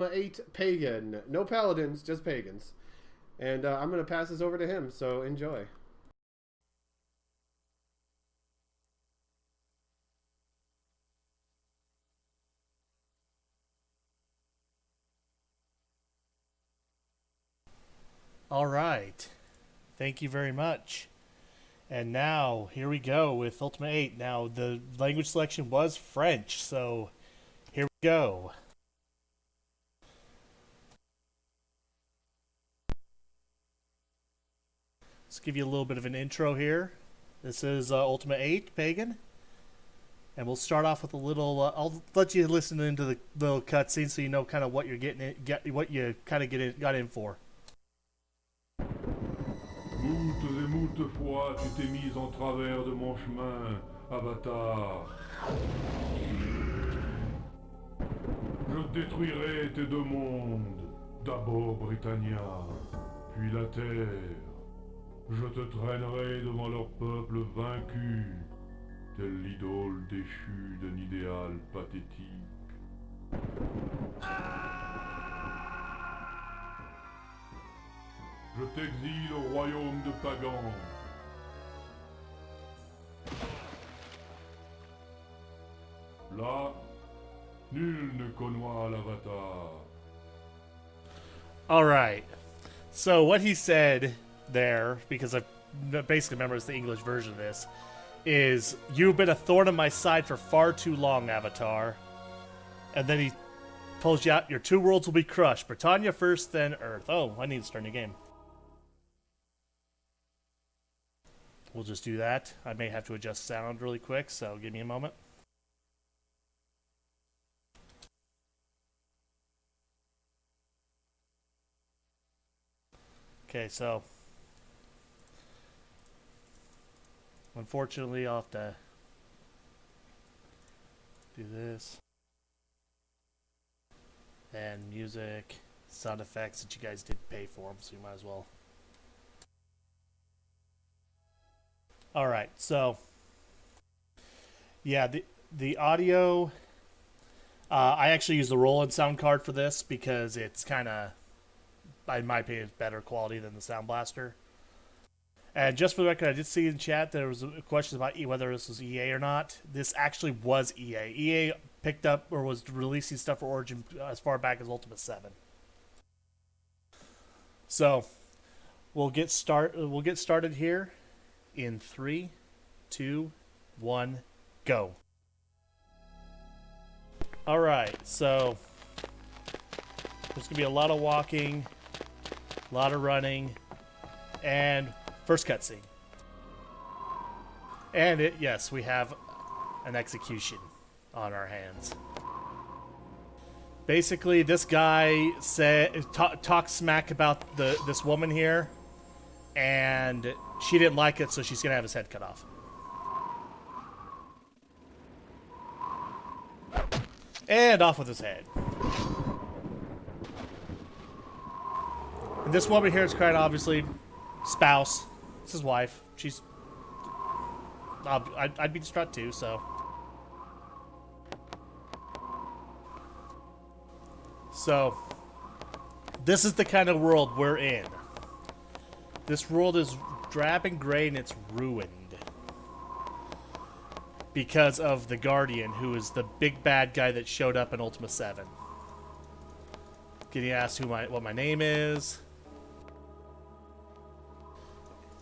8 Pagan. No paladins, just pagans. And I'm going to pass this over to him, so enjoy. All right. Thank you very much. And now, here we go with Ultima 8. Now, the language selection was French, so here we go. Let's give you a little bit of an intro here. This is Ultima 8, Pagan. And we'll start off with a little. I'll let you listen into the little cutscene so you know kind of what you're what you kind of got in for. Moultes et moultes fois tu t'es mis en travers de mon chemin, Avatar. Je détruirai tes deux mondes, d'abord Britannia, puis la Terre. Je te traînerai devant leur peuple vaincu, tel l'idole déchue d'un idéal pathétique. Je t'exile au royaume de Pagan. Là, nul ne connaît l'Avatar. All right. So what he said there, because I basically remember it's the English version of this, is you've been a thorn in my side for far too long, Avatar. And then he pulls you out. Your two worlds will be crushed. Britannia first, then Earth. Oh, I need to start a new game. We'll just do that. I may have to adjust sound really quick, so give me a moment. Okay, so unfortunately I'll have to do this. And music, sound effects that you guys did pay for them, so you might as well. Alright, so yeah, the audio, I actually use the Roland sound card for this because it's kind of, in my opinion, better quality than the Sound Blaster. And just for the record, I did see in chat there was a question about whether this was EA or not. This actually was EA. EA picked up or was releasing stuff for Origin as far back as Ultima 7. So we'll get started here in 3, 2, 1, go. All right, so there's gonna be a lot of walking, a lot of running, and first cutscene. And yes, we have an execution on our hands. Basically, this guy talks smack about this woman here, and she didn't like it, so she's gonna have his head cut off. And off with his head. And this woman here is quite obviously spouse. It's his wife. She's. I'd be distraught too. So. This is the kind of world we're in. This world is drab and gray and it's ruined because of the Guardian, who is the big bad guy that showed up in Ultima 7. Getting asked what my name is.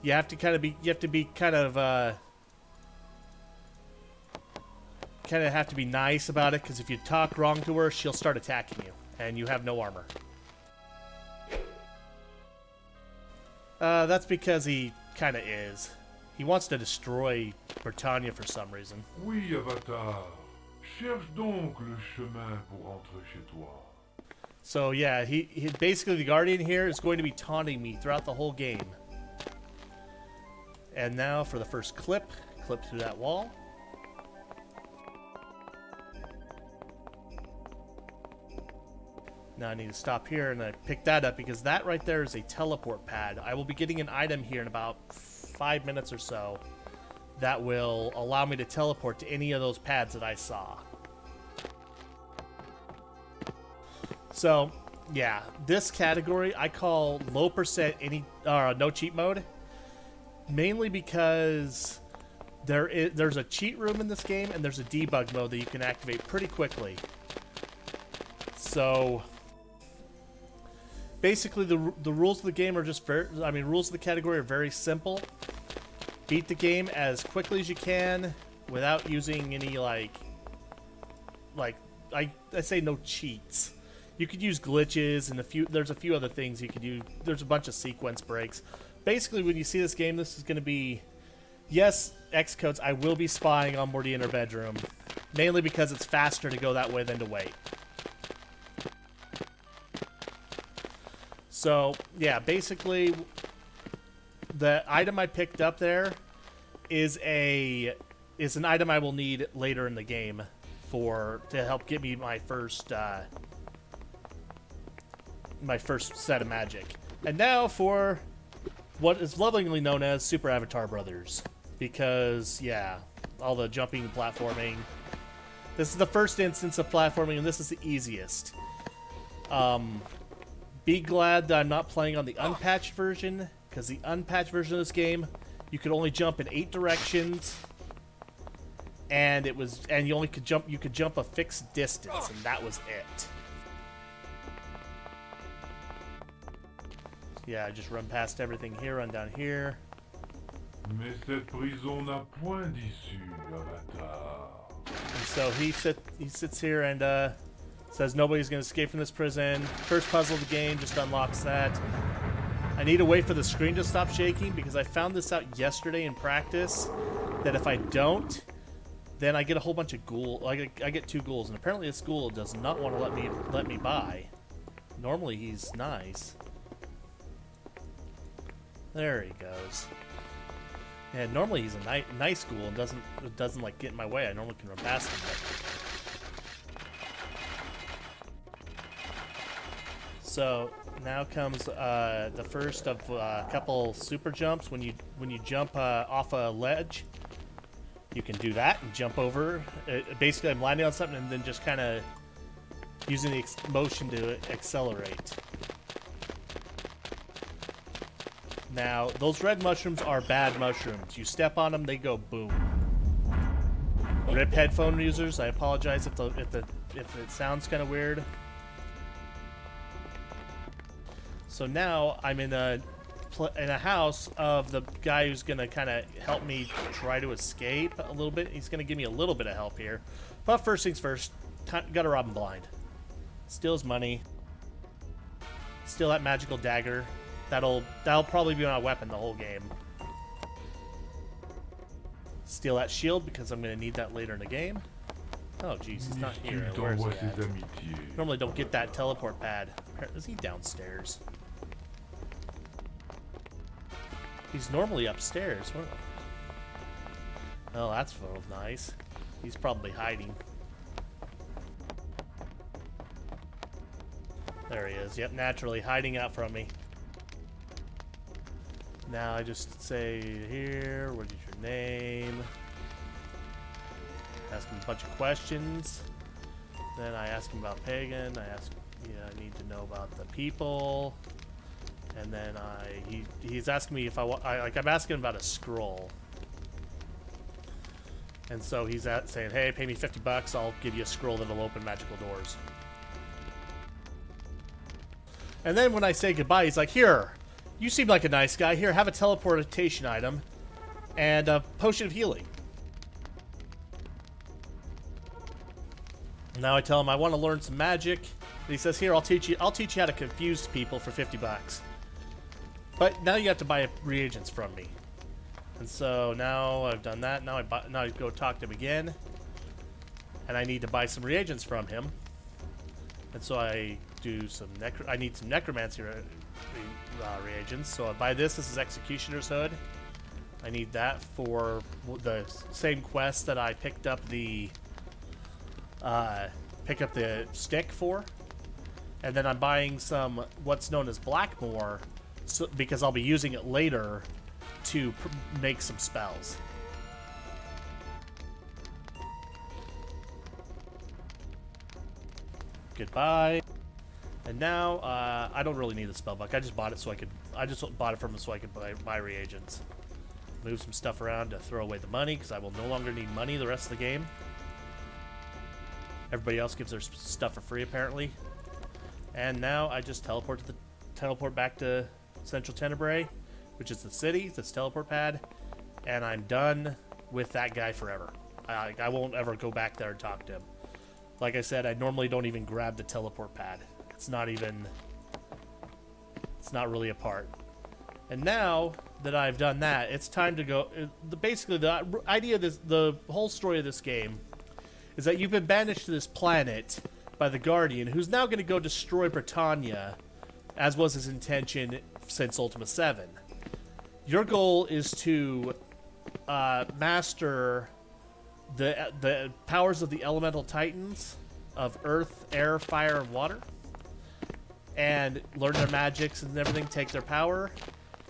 You have to kind of be nice about it, because if you talk wrong to her, she'll start attacking you, and you have no armor. That's because he kind of is. He wants to destroy Britannia for some reason. Oui, Avatar. Cherche donc le chemin pour rentrer chez toi. So yeah, he basically, the Guardian here is going to be taunting me throughout the whole game. And now for the first clip through that wall. Now I need to stop here, and I pick that up because that right there is a teleport pad. I will be getting an item here in about 5 minutes or so that will allow me to teleport to any of those pads that I saw. So, yeah, this category I call low percent no cheat mode, mainly because there's a cheat room in this game and there's a debug mode that you can activate pretty quickly. So, basically the rules of the game are just rules of the category are very simple. Beat the game as quickly as you can without using any I say no cheats. You could use glitches and there's a few other things you could use. There's a bunch of sequence breaks. Basically, when you see this game, this is going to be, yes, Xcodes, I will be spying on Morty in her bedroom, mainly because it's faster to go that way than to wait. So, yeah, basically, the item I picked up there is an item I will need later in the game to help get me my first set of magic. And now for what is lovingly known as Super Avatar Brothers, because yeah, all the jumping and platforming. This is the first instance of platforming, and this is the easiest. Be glad that I'm not playing on the unpatched version, because the unpatched version of this game, you could only jump in 8 directions, and you could jump a fixed distance, and that was it. Yeah, just run past everything here, run down here. Mais cette prison n'a point d'issue, Avatar. And so he sits here and says nobody's going to escape from this prison. First puzzle of the game just unlocks that. I need to wait for the screen to stop shaking because I found this out yesterday in practice, that if I don't, then I get a whole bunch of ghoul. I get 2 ghouls, and apparently this ghoul does not want to let me by. Normally he's nice. There he goes. Yeah, normally he's a nice ghoul and doesn't like get in my way. I normally can run past him. So now comes the first of a couple super jumps. When you jump off a ledge, you can do that and jump over. Basically, I'm landing on something and then just kind of using the motion to accelerate. Now, those red mushrooms are bad mushrooms. You step on them, they go boom. RIP headphone users, I apologize if it sounds kind of weird. So now I'm in a house of the guy who's gonna kind of help me try to escape a little bit. He's gonna give me a little bit of help here. But first things first, gotta rob him blind. Steal his money. Steal that magical dagger. That'll probably be my weapon the whole game. Steal that shield because I'm going to need that later in the game. Oh jeez, he's not here. Where is he at? Normally don't get that teleport pad. Is he downstairs? He's normally upstairs. Oh, that's nice. He's probably hiding. There he is. Yep, naturally hiding out from me. Now I just say here, what is your name? Ask him a bunch of questions. Then I ask him about Pagan. I need to know about the people. And then he's asking me if I'm asking him about a scroll. And so he's saying, hey, pay me $50, I'll give you a scroll that'll open magical doors. And then when I say goodbye, he's like, here, you seem like a nice guy. Here, have a teleportation item and a potion of healing. Now I tell him I want to learn some magic. And he says, here, I'll teach you how to confuse people for $50. But now you have to buy reagents from me. And so now I've done that. Now I go talk to him again. And I need to buy some reagents from him. And so I do some I need some necromancy reagents. So I buy this. This is Executioner's Hood. I need that for the same quest that I picked up the stick for. And then I'm buying some what's known as Blackmore, because I'll be using it later to make some spells. Goodbye. And now, I don't really need the spell book. I just bought it so I could. I just bought it from him so I could buy reagents. Move some stuff around to throw away the money because I will no longer need money the rest of the game. Everybody else gives their stuff for free apparently. And now I just teleport back to Central Tenebrae, which is the city, this teleport pad, and I'm done with that guy forever. I won't ever go back there and talk to him. Like I said, I normally don't even grab the teleport pad. It's not really a part. And now that I've done that, it's time to go. Basically, the idea of this, the whole story of this game, is that you've been banished to this planet by the Guardian, who's now going to go destroy Britannia, as was his intention since Ultima VIII. Your goal is to master the powers of the elemental titans of earth, air, fire, and water, and learn their magics and everything, take their power,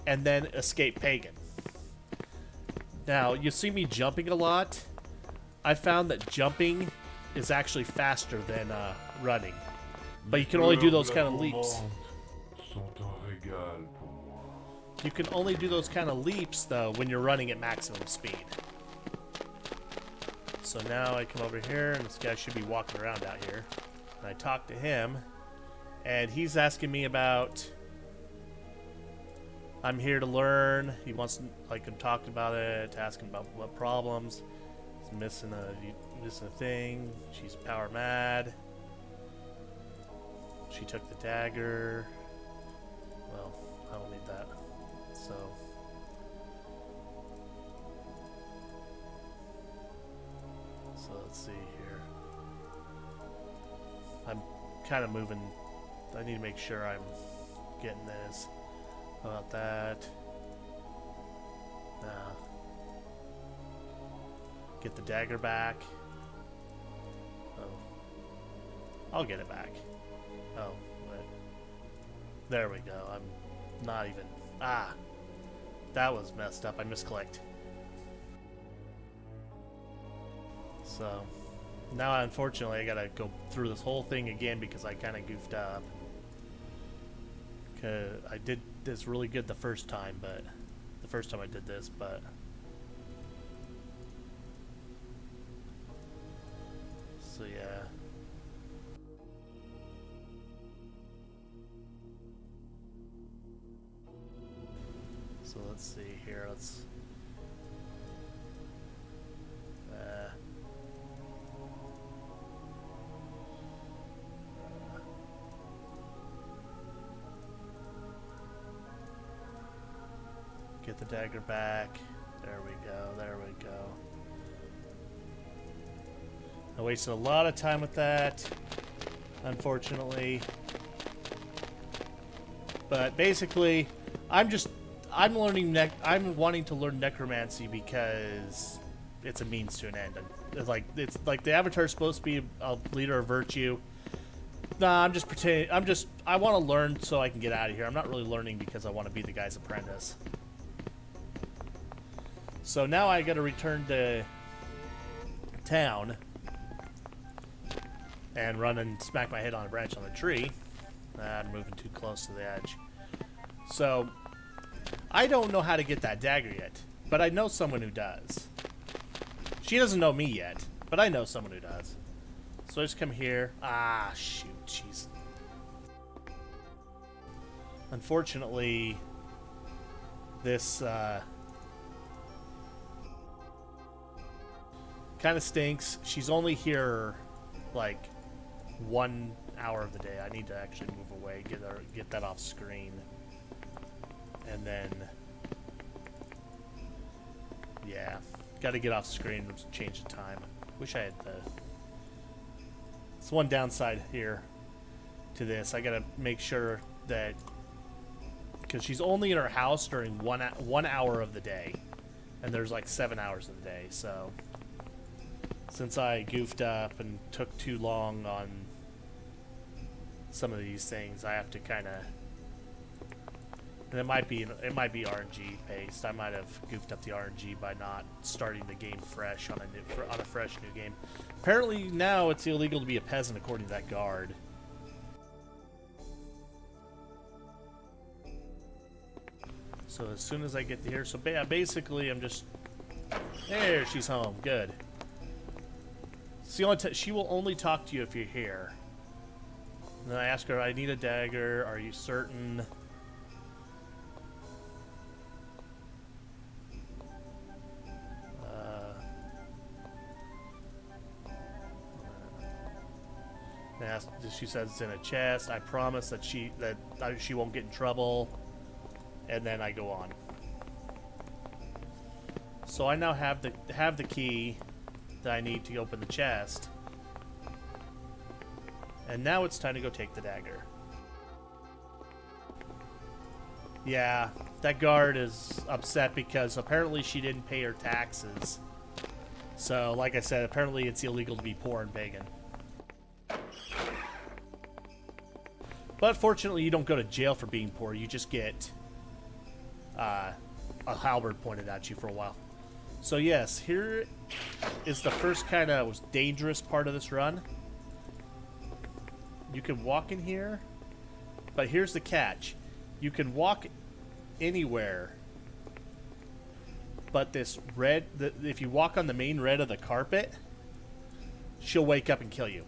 and then escape Pagan. Now, you see me jumping a lot. I found that jumping is actually faster than running, but you can only do those kind of leaps. You can only do those kind of leaps, though, when you're running at maximum speed. So now I come over here, and this guy should be walking around out here. And I talk to him, and he's asking me about... I'm here to learn. He wants to, like, I'm talking about it, asking about what problems. He's missing a thing. She's power mad. She took the dagger. Well, I don't need that. So let's see here. I'm kind of moving. I need to make sure I'm getting this. How about that? Get the dagger back. Oh, I'll get it back. Oh, wait. There we go. I'm not even. That was messed up. I misclicked. So now, unfortunately, I gotta go through this whole thing again because I kind of goofed up. Cause I did this really good the first time, but I did this, but so yeah. So let's see here. Let's get the dagger back. There we go. There we go. I wasted a lot of time with that, unfortunately. But basically, I'm wanting to learn necromancy because it's a means to an end. It's like the avatar is supposed to be a leader of virtue. Nah, I'm just pretending. I want to learn so I can get out of here. I'm not really learning because I want to be the guy's apprentice. So now I got to return to town and run and smack my head on a branch on a tree. I'm moving too close to the edge. So I don't know how to get that dagger yet, but I know someone who does. She doesn't know me yet, but I know someone who does. So I just come here. Shoot, jeez. Unfortunately, this kind of stinks. She's only here like 1 hour of the day. I need to actually move away, get that off screen, and then yeah, got to get off screen and change the time. Wish I had the. It's one downside here to this. I got to make sure that because she's only in her house during one hour of the day, and there's like 7 hours of the day, so. Since I goofed up and took too long on some of these things, I have to kind of, and it might be RNG based. I might have goofed up the RNG by not starting the game fresh on a fresh new game. Apparently now it's illegal to be a peasant according to that guard. So as soon as I get to here, so basically I'm just... There, she's home. Good. It's the only she will only talk to you if you're here. And then I ask her, I need a dagger. Are you certain? She says it's in a chest. I promise that she won't get in trouble. And then I go on. So I now have the key that I need to open the chest. And now it's time to go take the dagger. Yeah, that guard is upset because apparently she didn't pay her taxes. So, like I said, apparently it's illegal to be poor in Pagan. But fortunately, you don't go to jail for being poor. You just get a halberd pointed at you for a while. So yes, here is the first kind of dangerous part of this run. You can walk in here, but here's the catch. You can walk anywhere, but this red, if you walk on the main red of the carpet, she'll wake up and kill you.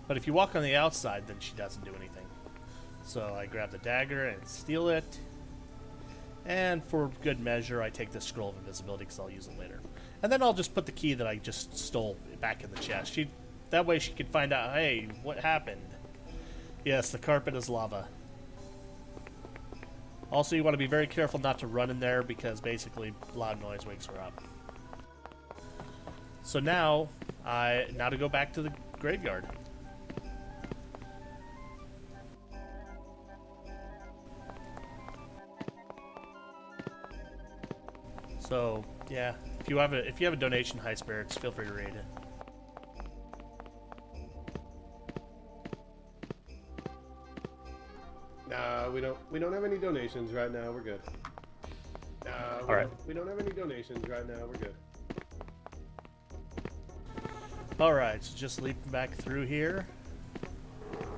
But if you walk on the outside, then she doesn't do anything. So I grab the dagger and steal it. And for good measure, I take the scroll of invisibility because I'll use it later. And then I'll just put the key that I just stole back in the chest. That way she can find out, hey, what happened? Yes, the carpet is lava. Also, you want to be very careful not to run in there because basically loud noise wakes her up. So now to go back to the graveyard. So yeah, if you have a donation, High Spirits, feel free to raid it. Nah, we don't have any donations right now. We're good. All right. We don't have any donations right now. We're good. All right, so just leaping back through here.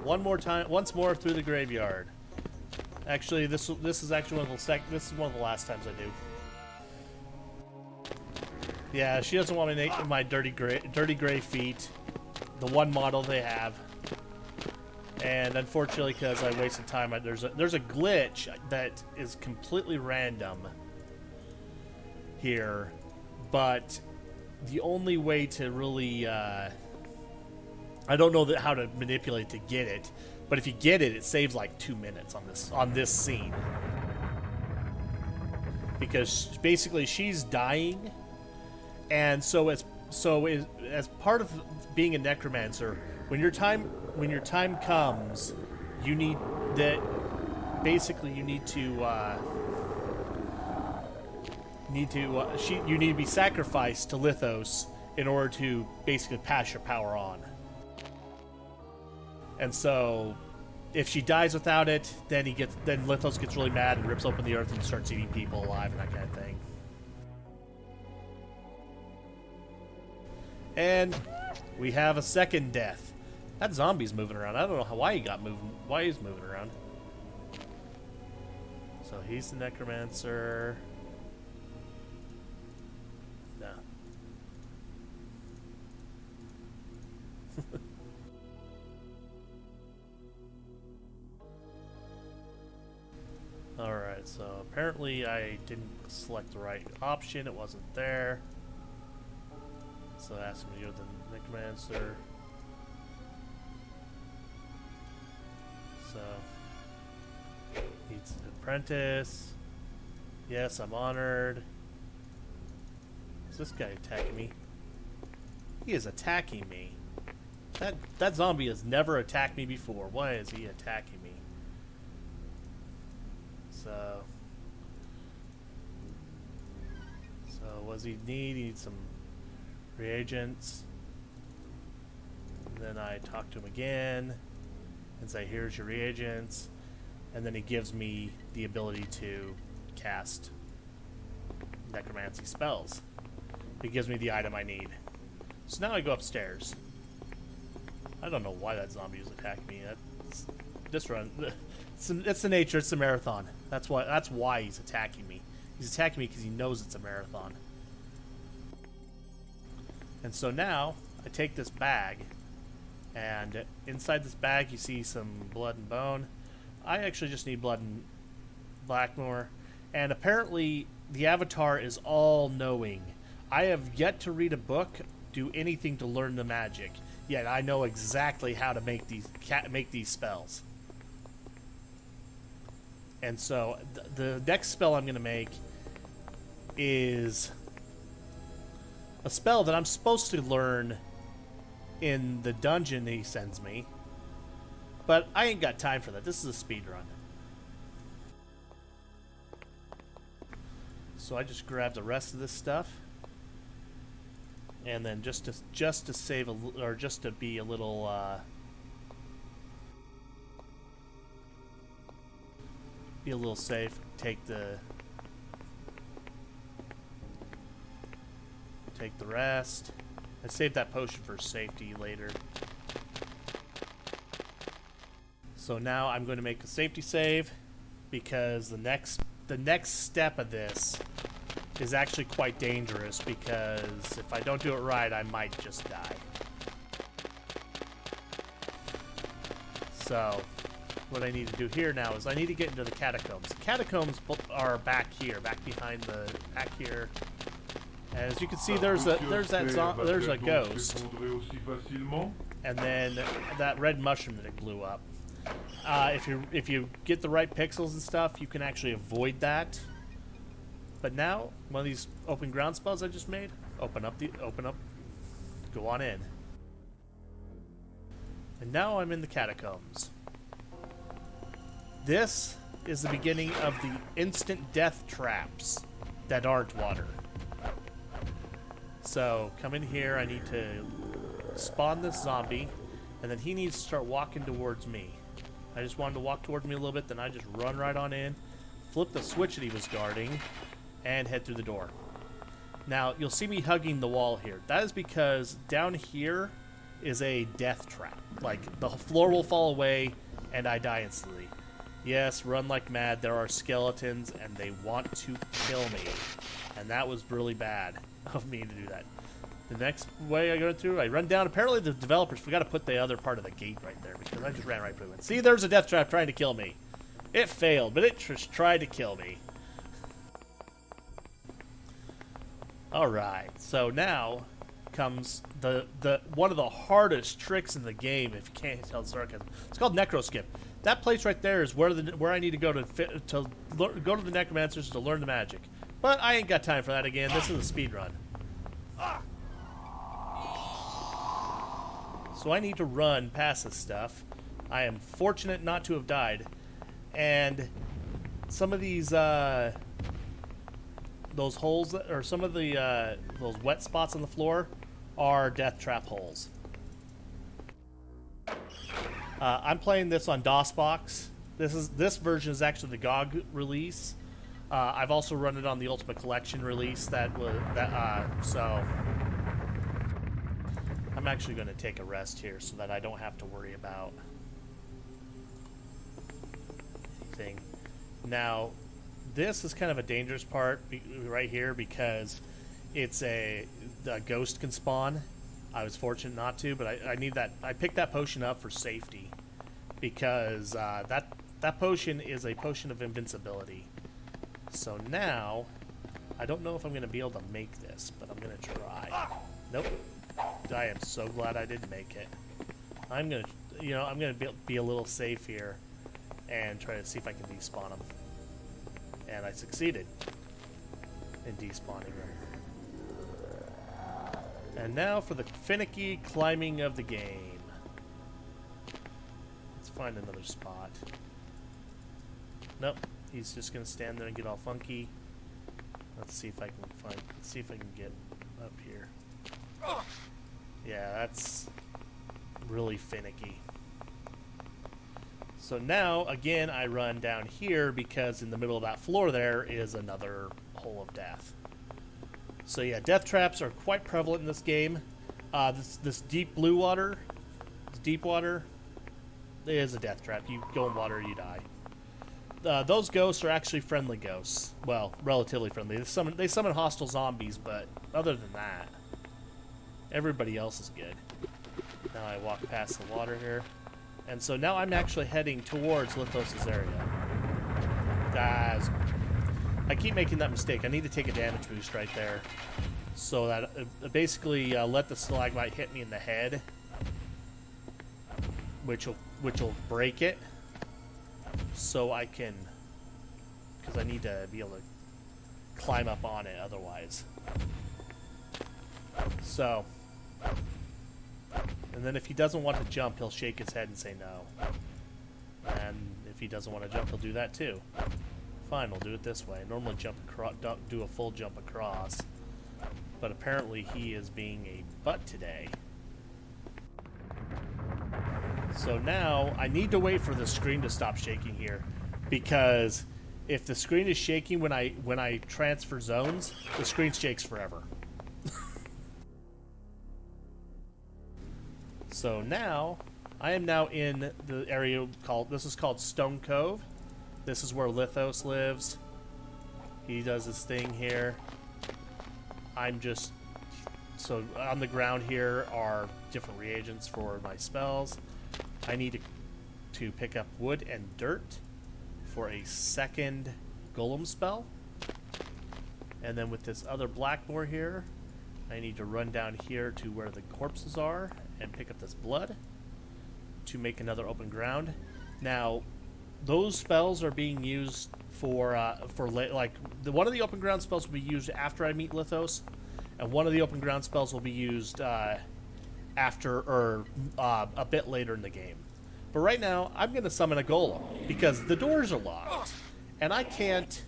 Once more through the graveyard. Actually, this is actually one of the last times I do. Yeah, she doesn't want my dirty gray feet, the one model they have. And unfortunately, because I wasted time, there's a glitch that is completely random here, but the only way to really I don't know how to manipulate to get it, but if you get it, it saves like 2 minutes on this scene, because basically she's dying. And so as part of being a necromancer, when your time comes, you need to be sacrificed to Lithos in order to basically pass your power on. And so if she dies without it, then Lithos gets really mad and rips open the earth and starts eating people alive and that kind of thing. And we have a second death. That zombie's moving around. I don't know why he's moving around. So he's the necromancer. No. Alright, so apparently I didn't select the right option. It wasn't there. So ask him to go to the necromancer. So needs an apprentice. Yes, I'm honored. Is this guy attacking me? He is attacking me. That zombie has never attacked me before. Why is he attacking me? So what does he need? He needs some reagents. And then I talk to him again and say, here's your reagents. And then he gives me the ability to cast necromancy spells. It gives me the item I need. So now I go upstairs. I don't know why that zombie is attacking me. This run, it's the nature. It's the marathon. That's why he's attacking me. He's attacking me because he knows it's a marathon. And so now I take this bag, and inside this bag you see some blood and bone. I actually just need blood and Blackmore, and apparently the Avatar is all-knowing. I have yet to read a book, do anything to learn the magic, yet I know exactly how to make these spells. And so the next spell I'm going to make is a spell that I'm supposed to learn in the dungeon he sends me, but I ain't got time for that. This is a speed run. So I just grab the rest of this stuff, and then just to save or just to be a little safe, take the rest. I saved that potion for safety later. So now I'm going to make a safety save, because the next step of this is actually quite dangerous, because if I don't do it right, I might just die. So what I need to do here now is I need to get into the catacombs. The catacombs are back here, back here. As you can see, there's a ghost, and then that red mushroom that it blew up. If you get the right pixels and stuff, you can actually avoid that. But now, one of these open ground spells I just made, open up, go on in. And now I'm in the catacombs. This is the beginning of the instant death traps that aren't water. So, come in here, I need to spawn this zombie, and then he needs to start walking towards me. I just wanted to walk towards me a little bit, then I just run right on in, flip the switch that he was guarding, and head through the door. Now, you'll see me hugging the wall here. That is because down here is a death trap. Like, the floor will fall away, and I die instantly. Yes, run like mad. There are skeletons, and they want to kill me. And that was really bad of me to do that. The next way I go through, I run down. Apparently the developers forgot to put the other part of the gate right there, because I just ran right through it. See, there's a death trap trying to kill me. It failed, but it just tried to kill me. Alright, so now comes the one of the hardest tricks in the game, if you can't tell the sarcasm. It's called Necroskip. That place right there is where I need to go to go to the necromancers to learn the magic. But I ain't got time for that again. This is a speed run. So I need to run past this stuff. I am fortunate not to have died. And some of these those holes or some of the those wet spots on the floor are death trap holes. I'm playing this on DOSBox. This version is actually the GOG release. I've also run it on the Ultima Collection release. So I'm actually going to take a rest here so that I don't have to worry about anything. Now, this is kind of a dangerous part right here, because it's the ghost can spawn. I was fortunate not to, but I need that. I picked that potion up for safety, because that potion is a potion of invincibility. So now, I don't know if I'm going to be able to make this, but I'm going to try. Nope. I am so glad I didn't make it. I'm going to be a little safe here and try to see if I can despawn them. And I succeeded in despawning them. And now for the finicky climbing of the game. Let's find another spot. Nope. He's just gonna stand there and get all funky. Let's see if I can get up here. Yeah, that's really finicky. So now, again, I run down here, because in the middle of that floor there is another hole of death. So yeah, death traps are quite prevalent in this game. This deep blue water, deep water is a death trap. You go in water, you die. Those ghosts are actually friendly ghosts. Well, relatively friendly. They summon hostile zombies, but other than that, everybody else is good. Now I walk past the water here. And so now I'm actually heading towards Lithos' area. Guys, I keep making that mistake. I need to take a damage boost right there. So that basically let the stalagmite hit me in the head. Which will break it. So I can... Because I need to be able to climb up on it otherwise. So... And then if he doesn't want to jump, he'll shake his head and say no. And if he doesn't want to jump, he'll do that too. Fine, we'll do it this way. Normally do a full jump across. But apparently he is being a butt today. So now I need to wait for the screen to stop shaking here. Because if the screen is shaking when I transfer zones, the screen shakes forever. So now, I am now in the area this is called Stone Cove. This is where Lithos lives. He does his thing here. So on the ground here are different reagents for my spells. I need to pick up wood and dirt for a second golem spell. And then with this other blackboar here, I need to run down here to where the corpses are and pick up this blood to make another open ground. Now, those spells are being used for one of the open ground spells will be used after I meet Lithos, and one of the open ground spells will be used after or a bit later in the game. But right now, I'm going to summon a golem because the doors are locked, and I can't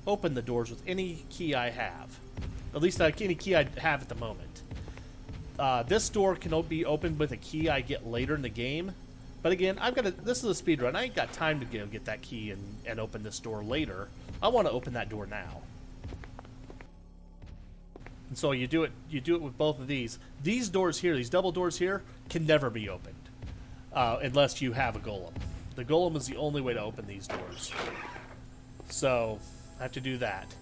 open the doors with any key I have. At least any key I have at the moment. This door can be opened with a key I get later in the game. But again, this is a speed run. I ain't got time to go get that key and open this door later. I want to open that door now. And so you do it with both of these. These doors here, these double doors here, can never be opened. Unless you have a golem. The golem is the only way to open these doors. So, I have to do that.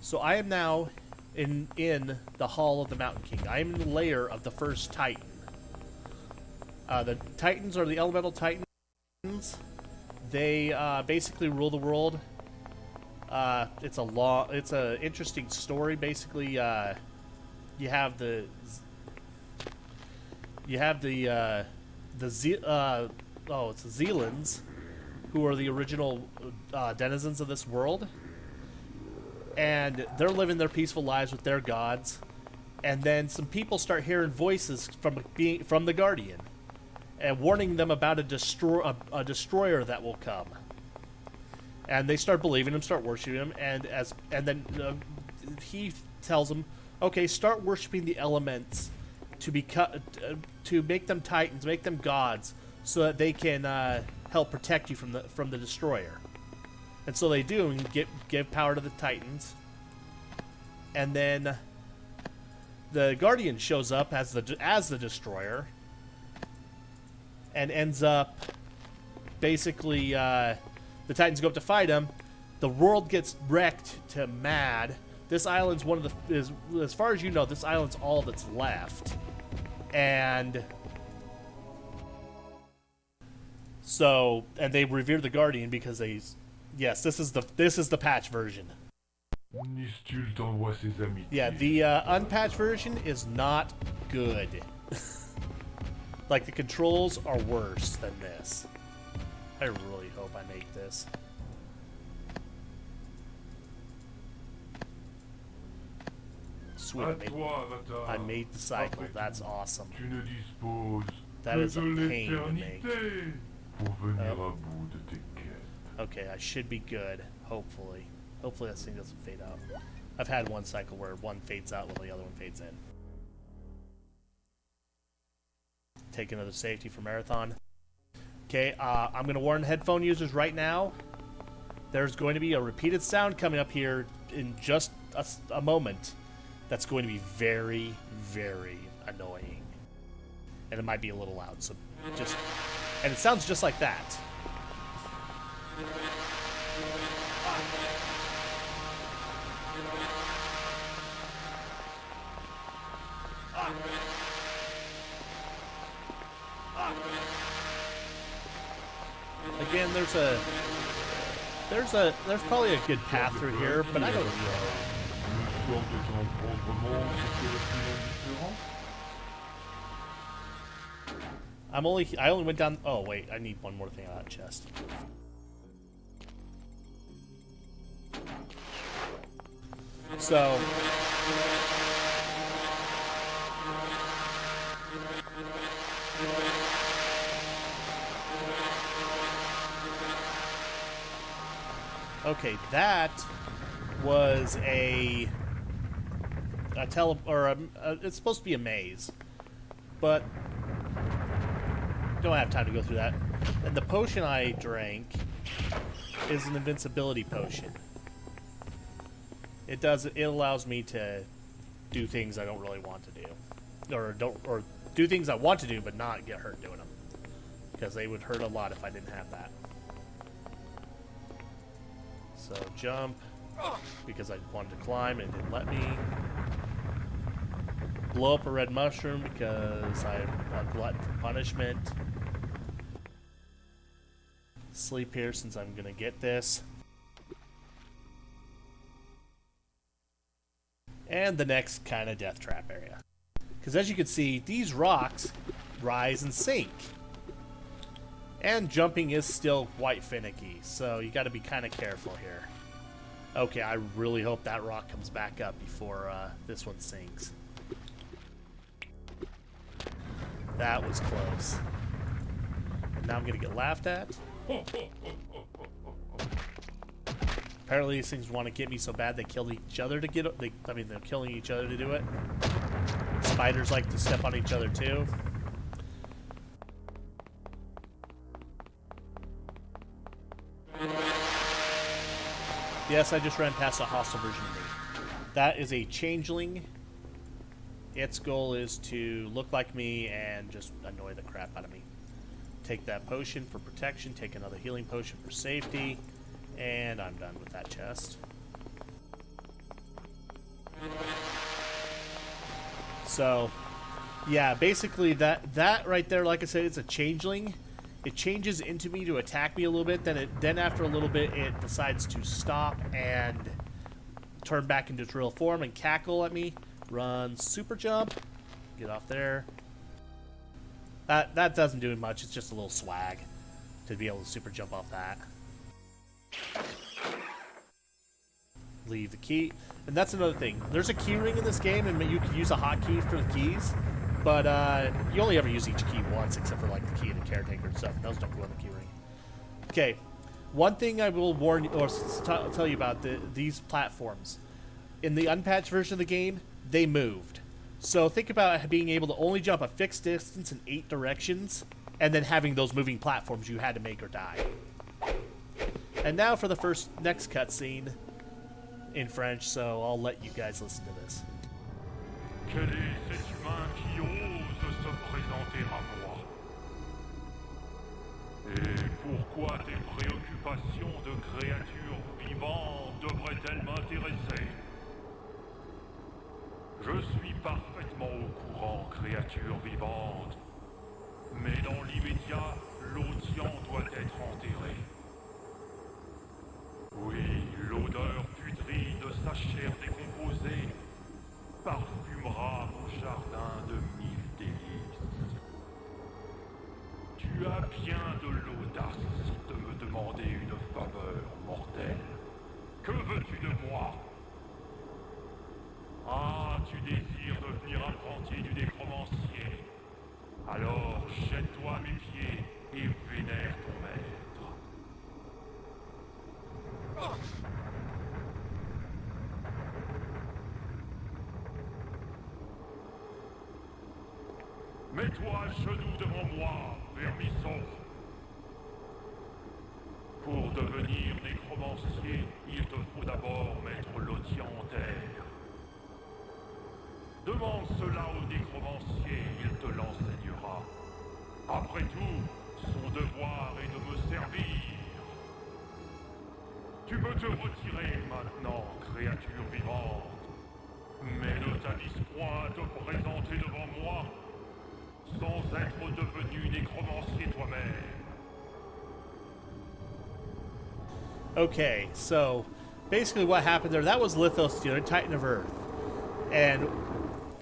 So I am now in the Hall of the Mountain King. I am in the lair of the first Titan. The Titans are the elemental Titans. They basically rule the world. It's an interesting story. Basically, you have the Zealans, who are the original denizens of this world. And they're living their peaceful lives with their gods. And then some people start hearing voices from the Guardian, and warning them about a destroyer that will come. And they start believing him, start worshiping him, and then he tells them, okay, start worshiping the elements to make them titans, make them gods, so that they can help protect you from the destroyer. And so they do, and give power to the Titans. And then the Guardian shows up as the destroyer, and ends up basically the Titans go up to fight him. The world gets wrecked to mad. This island's as far as you know, this island's all that's left. And so, and they revere the Guardian because yes, this is the patch version. Nistule t'envoie ses amis. Yeah, the unpatched version is not good. Like, the controls are worse than this. I really hope I make this. Sweet, I made the cycle. That's awesome. Tu ne disposes That is a de pain to make. l'éternité pour venir à bout de tes quêtes. Okay, I should be good, hopefully. Hopefully that thing doesn't fade out. I've had one cycle where one fades out while the other one fades in. Take another safety for Marathon. Okay, I'm going to warn headphone users right now. There's going to be a repeated sound coming up here in just a moment. That's going to be very, very annoying. And it might be a little loud, so just... And it sounds just like that. Again, there's probably a good path through here, but I don't know. I only went down. Oh wait, I need one more thing out of that chest. So. Okay, that was it's supposed to be a maze, but don't have time to go through that. And the potion I drank is an invincibility potion. It allows me to do things I don't really want to do, or do things I want to do but not get hurt doing them, because they would hurt a lot if I didn't have that. So jump, because I wanted to climb and it didn't let me. Blow up a red mushroom because I'm a glutton for punishment. Sleep here since I'm gonna get this. And the next kind of death trap area. Because as you can see, these rocks rise and sink. And jumping is still quite finicky, so you got to be kind of careful here. Okay, I really hope that rock comes back up before this one sinks. That was close. And now I'm going to get laughed at. Apparently these things want to get me so bad they kill each other to get it. They're killing each other to do it. Spiders like to step on each other too. Yes, I just ran past a hostile version of me. That is a changeling. Its goal is to look like me and just annoy the crap out of me. Take that potion for protection, take another healing potion for safety, and I'm done with that chest. So, yeah, basically that right there, like I said, it's a changeling. It changes into me to attack me a little bit, then after a little bit it decides to stop and turn back into its real form and cackle at me. Run, super jump, get off there. That doesn't do much, it's just a little swag to be able to super jump off that. Leave the key. And that's another thing. There's a key ring in this game and you can use a hotkey for the keys. But you only ever use each key once, except for like the key and the caretaker and stuff. Those don't go in the key ring. Okay, one thing I will warn you, or tell you about these platforms. In the unpatched version of the game, they moved. So think about being able to only jump a fixed distance in 8 directions, and then having those moving platforms you had to make or die. And now for the next cutscene in French, so I'll let you guys listen to this. Quel est cet humain qui ose se présenter à moi? Et pourquoi tes préoccupations de créatures vivantes devraient-elles m'intéresser? Je suis parfaitement au courant, créature vivante. Mais dans l'immédiat, l'Autien doit être enterré. Oui, l'odeur putride de sa chair décomposée parfumera mon jardin de 1000 délices. Tu as bien de l'audace de me demander une faveur mortelle. Que veux-tu de moi? Ah, tu désires devenir apprenti du nécromancier. Alors jette-toi à mes pieds et vénère ton maître. Mets-toi à genoux devant moi, vermisseau. Pour devenir nécromancier, il te faut d'abord mettre l'Autien en terre. Demande cela au nécromancier, il te l'enseignera. Après tout, son devoir est de me servir. Tu peux te retirer maintenant, créature vivante. Mais ne t'avise point à te présenter devant moi sans être devenu nécromancier toi-même. Okay, so basically what happened there, that was Lithos, the Titan of Earth. And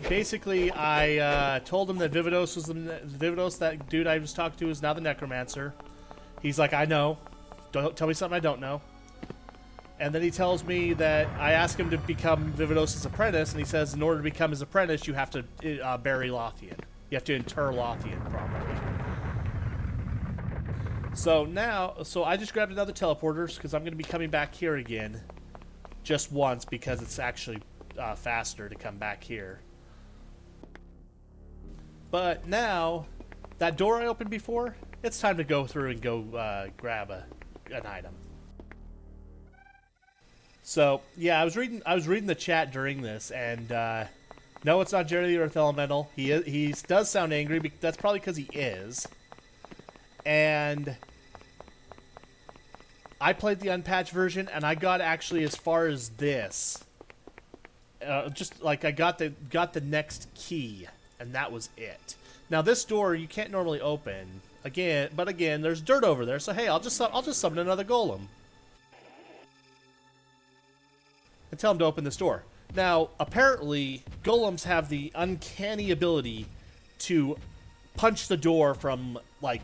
basically I told him that Vividos, that dude I was talking to, is now the Necromancer. He's like, I know. Don't tell me something I don't know. And then he tells me that I asked him to become Vividos' apprentice, and he says in order to become his apprentice, you have to bury Lothian. You have to inter Lothian properly. So I just grabbed another teleporters because I'm going to be coming back here again just once because it's actually faster to come back here. But now, that door I opened before, it's time to go through and go grab an item. So yeah, I was reading the chat during this, and no, it's not Jerry the Earth Elemental. He does sound angry, but that's probably because he is. And I played the unpatched version, and I got actually as far as this. Just like I got the next key, and that was it. Now this door you can't normally open again, but again there's dirt over there, so hey, I'll just summon another golem and tell him to open this door. Now apparently golems have the uncanny ability to punch the door from like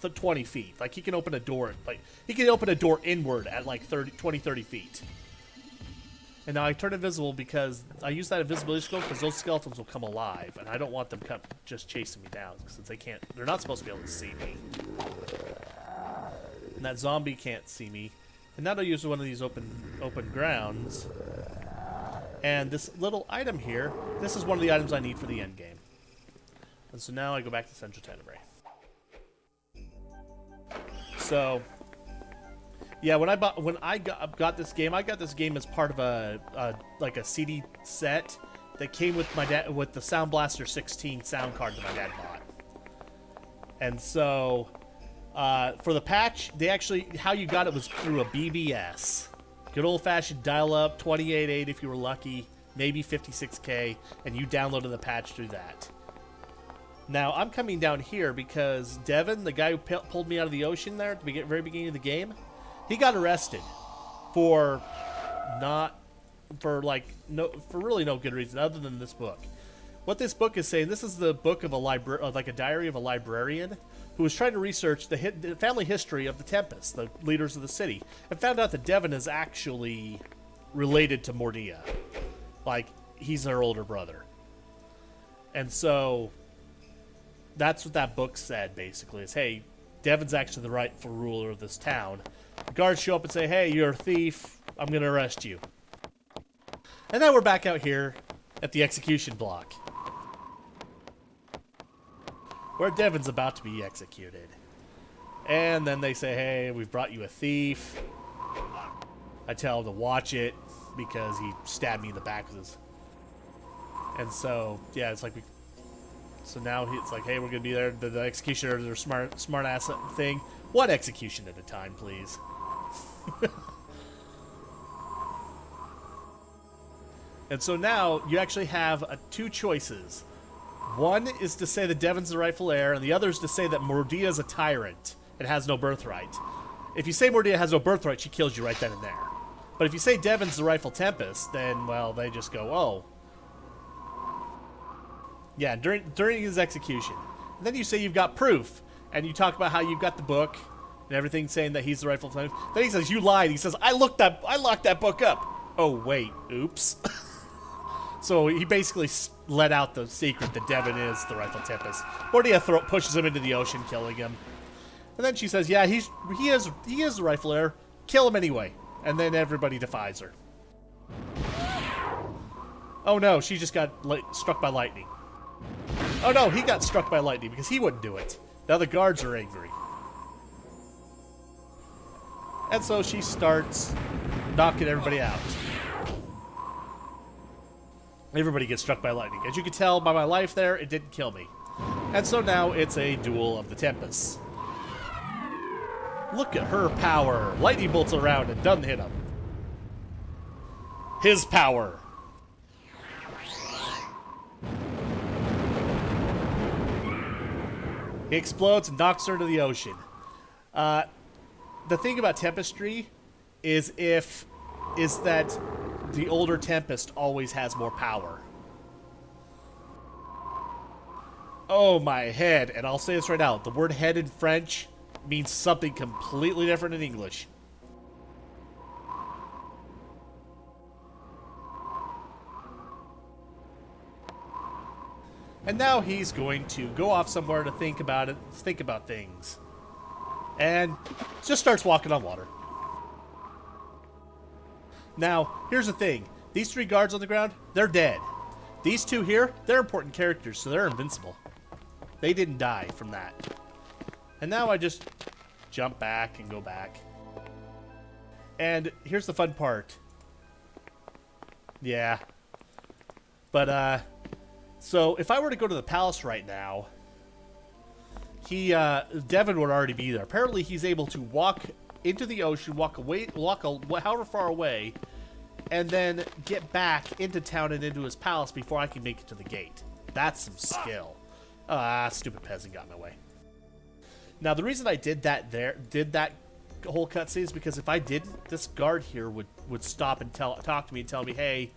20 feet. Like he can open a door, inward at like 30 feet. And now I turn invisible because I use that invisibility scope because those skeletons will come alive, and I don't want them just chasing me down since they're not supposed to be able to see me. And that zombie can't see me. And now I'll use one of these open grounds. And this little item here, this is one of the items I need for the end game. And so now I go back to Central Tenebrae. So yeah, when I got this game, I got this game as part of a CD set that came with with the Sound Blaster 16 sound card that my dad bought. And so for the patch, how you got it was through a BBS, good old-fashioned dial-up, 28.8 if you were lucky, maybe 56K, and you downloaded the patch through that. Now I'm coming down here because Devin, the guy who pulled me out of the ocean there at the very beginning of the game, he got arrested for really no good reason other than this book. What this book is saying, this is the book of a diary of a librarian who was trying to research the family history of the Tempest, the leaders of the city, and found out that Devin is actually related to Mordia. Like, he's her older brother. And so that's what that book said, basically, is, hey, Devin's actually the rightful ruler of this town. The guards show up and say, hey, you're a thief. I'm going to arrest you. And then we're back out here at the execution block, where Devin's about to be executed. And then they say, hey, we've brought you a thief. I tell him to watch it because he stabbed me in the back with his... And so, yeah, it's like so now it's like, hey, we're going to be there. The executioner, their smart ass thing. One execution at a time, please. And so now you actually have two choices. One is to say that Devin's the rightful heir, and the other is to say that Mordia is a tyrant and has no birthright. If you say Mordia has no birthright, she kills you right then and there. But if you say Devin's the rightful Tempest, then, well, they just go, oh. Yeah, during his execution. And then you say you've got proof, and you talk about how you've got the book and everything saying that he's the rightful Tempest. Then he says, you lied. He says, I locked that book up. Oh, wait, oops. So he basically let out the secret that Devin is the rightful Tempest. Mordia pushes him into the ocean, killing him. And then she says, yeah, he is the rightful heir. Kill him anyway. And then everybody defies her. Oh no, she just got struck by lightning. Oh no, he got struck by lightning because he wouldn't do it. Now the guards are angry. And so she starts knocking everybody out. Everybody gets struck by lightning. As you can tell by my life there, it didn't kill me. And so now it's a duel of the Tempests. Look at her power. Lightning bolts around and doesn't hit him. His power. He explodes and knocks her into the ocean. The thing about Tempestry is that the older Tempest always has more power. Oh, my head. And I'll say this right now. The word head in French means something completely different in English. And now he's going to go off somewhere to think about things. And just starts walking on water. Now, here's the thing. These 3 guards on the ground, they're dead. These 2 here, they're important characters, so they're invincible. They didn't die from that. And now I just jump back and go back. And here's the fun part. Yeah. But, so if I were to go to the palace right now, Devin would already be there. Apparently he's able to walk into the ocean, walk however far away, and then get back into town and into his palace before I can make it to the gate. That's some skill. Stupid peasant got in my way. Now, the reason I did that whole cutscene is because if I didn't, this guard here would stop and talk to me and tell me, hey,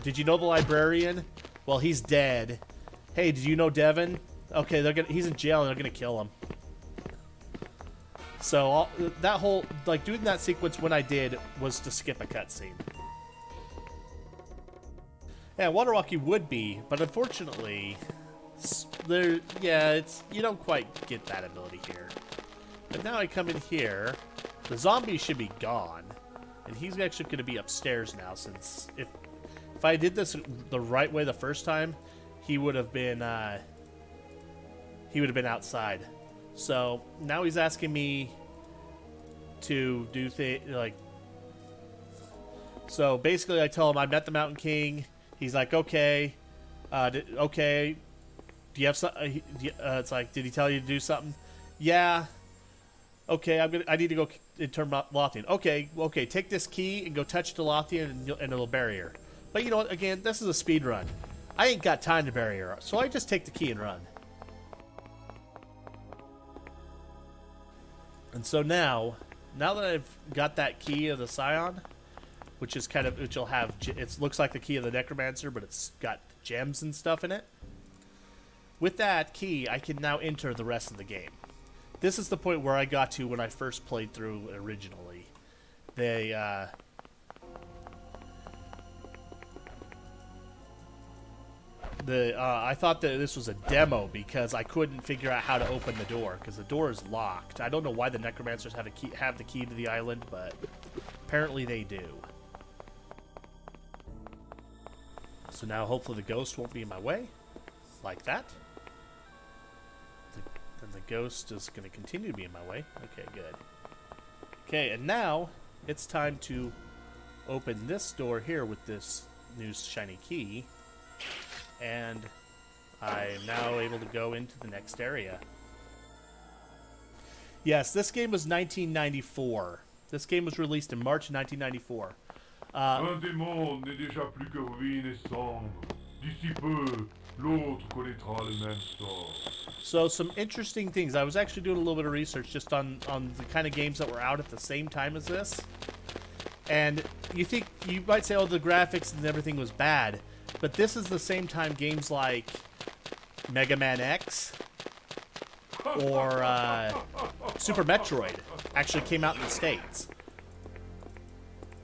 did you know the librarian? Well, he's dead. Hey, did you know Devin? Okay, he's in jail and they're gonna kill him. So that whole doing that sequence when I did was to skip a cutscene. Yeah, water walking would be, but unfortunately, you don't quite get that ability here. But now I come in here, the zombie should be gone, and he's actually going to be upstairs now. Since if I did this the right way the first time, he would have been outside. So now he's asking me to do things. So basically, I tell him I met the Mountain King. He's like, okay, okay. Do you have some? It's like, did he tell you to do something? Yeah. Okay, I need to go turn Lothian. Okay, take this key and go touch the Lothian and it'll bury her. But you know what? Again, this is a speed run. I ain't got time to bury her, so I just take the key and run. And so now that I've got that key of the Scion, which will have, it looks like the key of the Necromancer, but it's got gems and stuff in it. With that key, I can now enter the rest of the game. This is the point where I got to when I first played through originally. I thought that this was a demo because I couldn't figure out how to open the door because the door is locked. I don't know why the Necromancers have the key to the island, but apparently they do. So now hopefully the ghost won't be in my way, like that. Then the ghost is going to continue to be in my way. Okay, good. Okay, and now it's time to open this door here with this new shiny key. And I am now able to go into the next area. Yes, this game was 1994. This game was released in March 1994. Un des mondes n'est déjà plus que ruine et sombre. D'ici peu, l'autre connaîtra le même sort. So some interesting things. I was actually doing a little bit of research just on the kind of games that were out at the same time as this. And you might say, oh, the graphics and everything was bad. But this is the same time games like Mega Man X or Super Metroid actually came out in the States.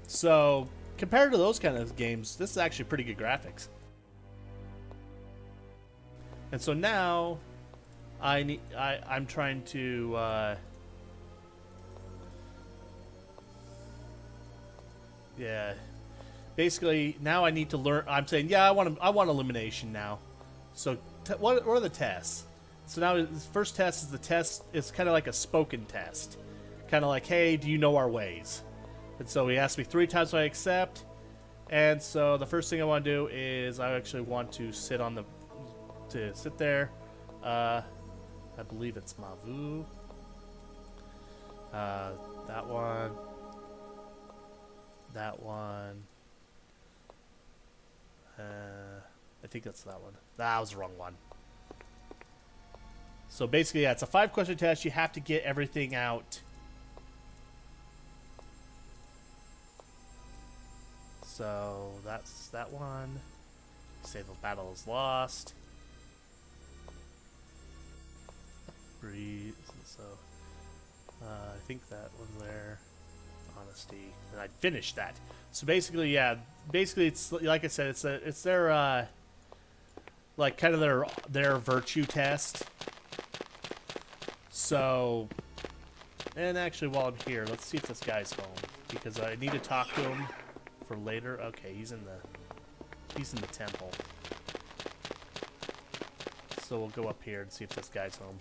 So compared to those kind of games, this is actually pretty good graphics. And so now I'm trying to yeah. Basically, now I need to learn. I'm saying, yeah, I want elimination now. So, what are the tests? So now the first test is the test. It's kind of like a spoken test, kind of like, hey, do you know our ways? And so he asked me 3 times if I accept. And so the first thing I want to do is I actually want to sit there, I believe it's Mavu. That one. That one. I think that's that one. That was the wrong one. So basically, yeah, it's a 5-question test. You have to get everything out. So that's that one. Say the battle is lost. Breathe. So I think that one there. Honesty, and I finished that. So basically, yeah, basically it's like I said, it's their like kind of their virtue test. So, and actually, while I'm here, let's see if this guy's home because I need to talk to him for later. Okay, he's in the temple. So we'll go up here and see if this guy's home.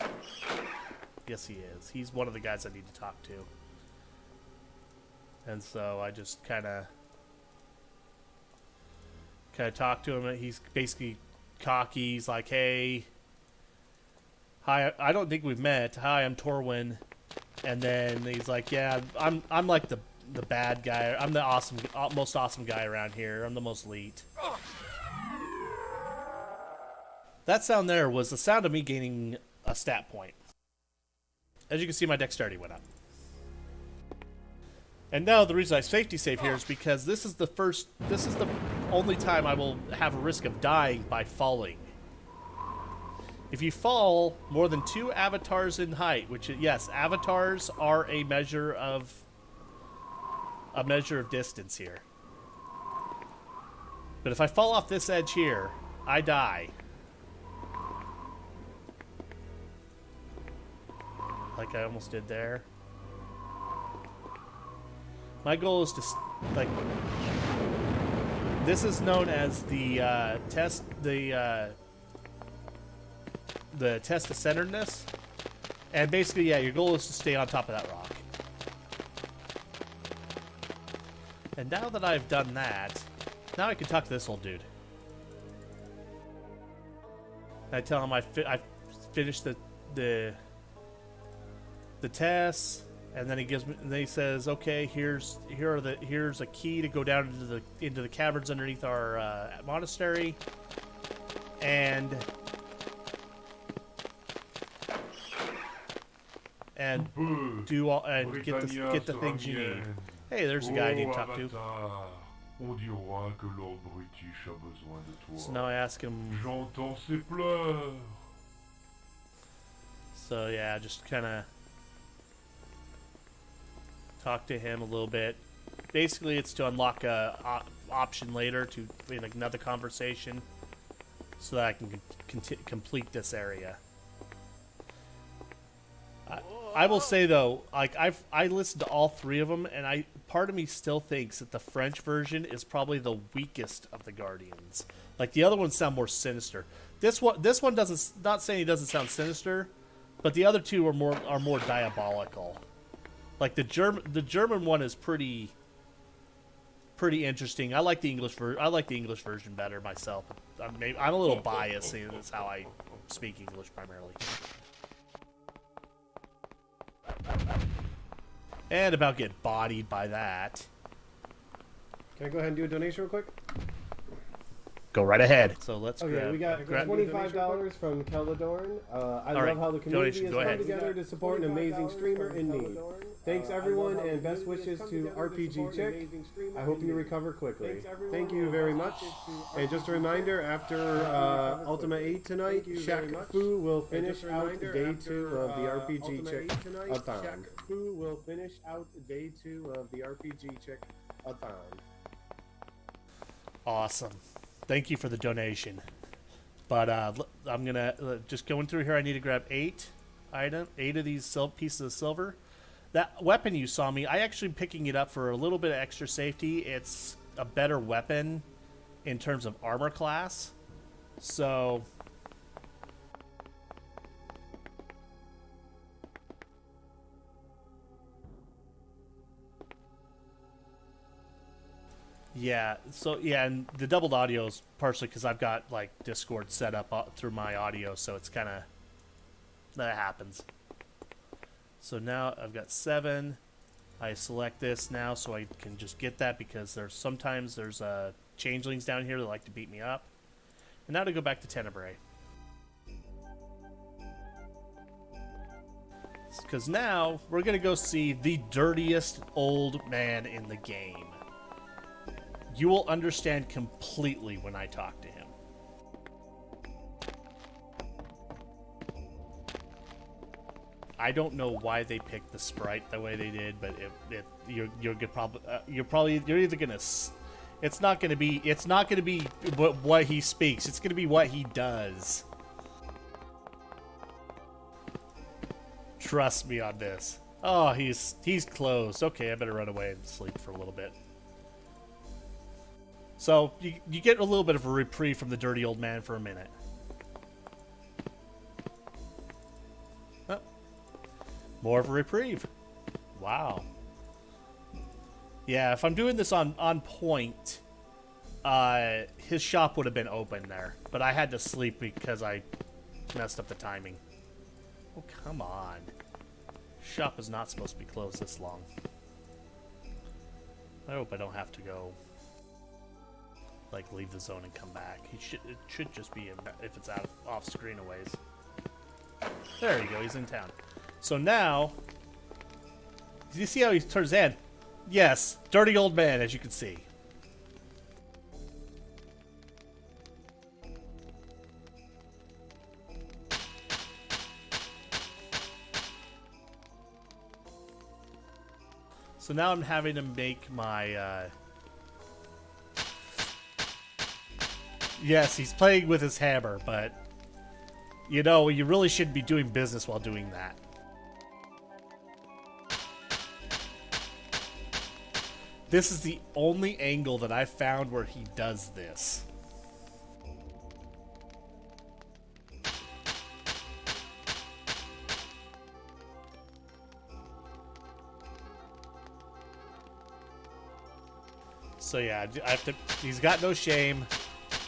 Yes, he is. He's one of the guys I need to talk to. And so I just kind of talk to him. He's basically cocky. He's like, "Hey, hi. I don't think we've met. Hi, I'm Torwin." And then he's like, "Yeah, I'm like the bad guy. I'm the most awesome guy around here. I'm the most elite." That sound there was the sound of me gaining a stat point. As you can see, my dexterity went up. And now the reason I safety save here is because this is the only time I will have a risk of dying by falling. If you fall more than 2 avatars in height, which yes, avatars are a measure of distance here. But if I fall off this edge here, I die. Like I almost did there. My goal is to, like, this is known as the test of centeredness, and basically, yeah, your goal is to stay on top of that rock. And now that I've done that, now I can talk to this old dude. I tell him I finished the tests. And then he says, "Okay, here's a key to go down into the caverns underneath our monastery, and do all and get the things you need." Hey, there's a guy I need to talk to. On dira que Lord British a besoin de toi. So now I ask him. J'entends ses pleurs. So yeah, just kind of talk to him a little bit. Basically, it's to unlock a option later to another conversation, so that I can complete this area. I will say though, like I listened to all 3 of them, and part of me still thinks that the French version is probably the weakest of the Guardians. Like the other ones sound more sinister. This one doesn't. Not saying he doesn't sound sinister, but the other 2 are more diabolical. Like the German one is pretty interesting. I like the English version better myself. I'm a little biased, seeing that's how I speak English primarily. And about get bodied by that. Can I go ahead and do a donation real quick? Go right ahead. So let's grab. We got $25 from Keladorn. I love how the community has come together to support an amazing streamer in need. Thanks everyone, and best wishes to RPG Chick. I hope you recover quickly. Thank you very much. And just a reminder, after Ultima 8 tonight, Shaq Fu will finish out day 2 of the RPG Chick-a-thon. Shaq Fu will finish out day 2 of the RPG Chick-a-thon. Awesome. Thank you for the donation. But I'm gonna just going through here. I need to grab 8 of these pieces of silver. That weapon you saw me, I actually picking it up for a little bit of extra safety. It's a better weapon in terms of armor class. So yeah, and the doubled audio is partially because I've got like Discord set up through my audio, so it's kind of that happens. So now I've got 7. I select this now so I can just get that because sometimes there's changelings down here that like to beat me up. And now to go back to Tenebrae. Because now we're going to go see the dirtiest old man in the game. You will understand completely when I talk to him. I don't know why they picked the sprite the way they did, but you're either gonna. It's not gonna be what he speaks. It's gonna be what he does. Trust me on this. Oh, he's closed. Okay, I better run away and sleep for a little bit. So you get a little bit of a reprieve from the dirty old man for a minute. Oh. More of a reprieve. Wow. Yeah, if I'm doing this on point, his shop would have been open there. But I had to sleep because I messed up the timing. Oh, come on. Shop is not supposed to be closed this long. I hope I don't have to go, like, leave the zone and come back. It should just be if it's off screen a ways. There you go, he's in town. So now, do you see how he turns his head? Yes, dirty old man, as you can see. So now I'm having to make my, Yes, he's playing with his hammer, but, you know, you really shouldn't be doing business while doing that. This is the only angle that I've found where he does this. So yeah, I have to. He's got no shame.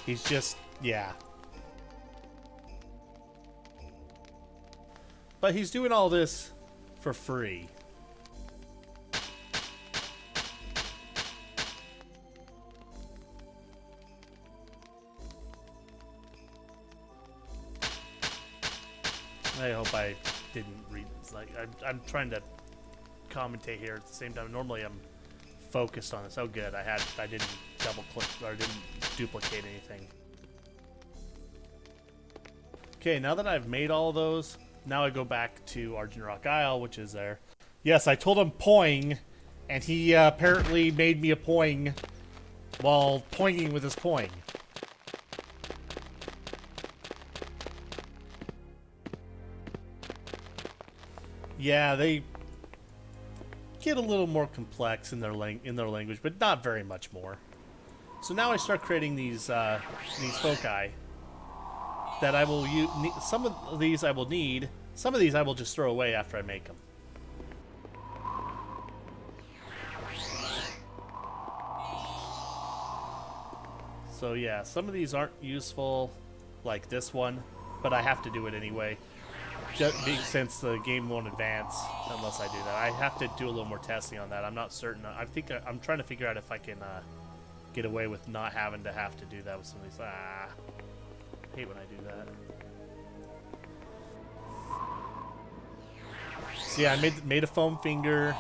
He's just, yeah. But he's doing all this for free. I hope I didn't read. Like I'm trying to commentate here at the same time. Normally I'm focused on this. Oh, good. I didn't double click or didn't duplicate anything. Okay, now that I've made all those, now I go back to Argent Rock Isle, which is there. Yes, I told him poing, and he apparently made me a poing while poinging with his poing. Yeah, they get a little more complex in their language, but not very much more. So now I start creating these foci that I will use. Some of these I will need. Some of these I will just throw away after I make them. So yeah, some of these aren't useful, like this one, but I have to do it anyway. Since the game won't advance unless I do that. I have to do a little more testing on that. I'm not certain. I'm trying to figure out if I can get away with not having to do that with some of these. I hate when I do that. So yeah, I made a foam finger,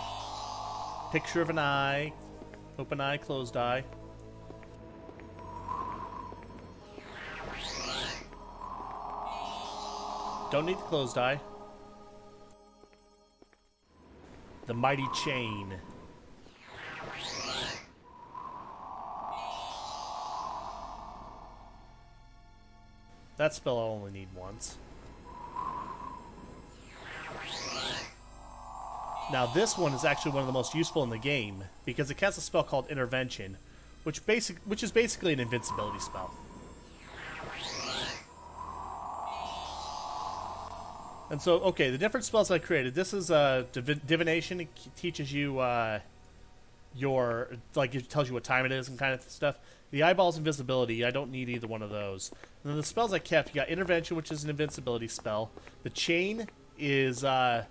picture of an eye, open eye, closed eye. Don't need the closed eye. The mighty chain. That spell I'll only need once. Now this one is actually one of the most useful in the game because it casts a spell called Intervention, which is basically an invincibility spell. And so, okay, the different spells I created. This is divination. It teaches you your, like, it tells you what time it is and kind of stuff. The eyeball's invisibility. I don't need either one of those. And then the spells I kept, you got intervention, which is an invincibility spell. The chain is, oh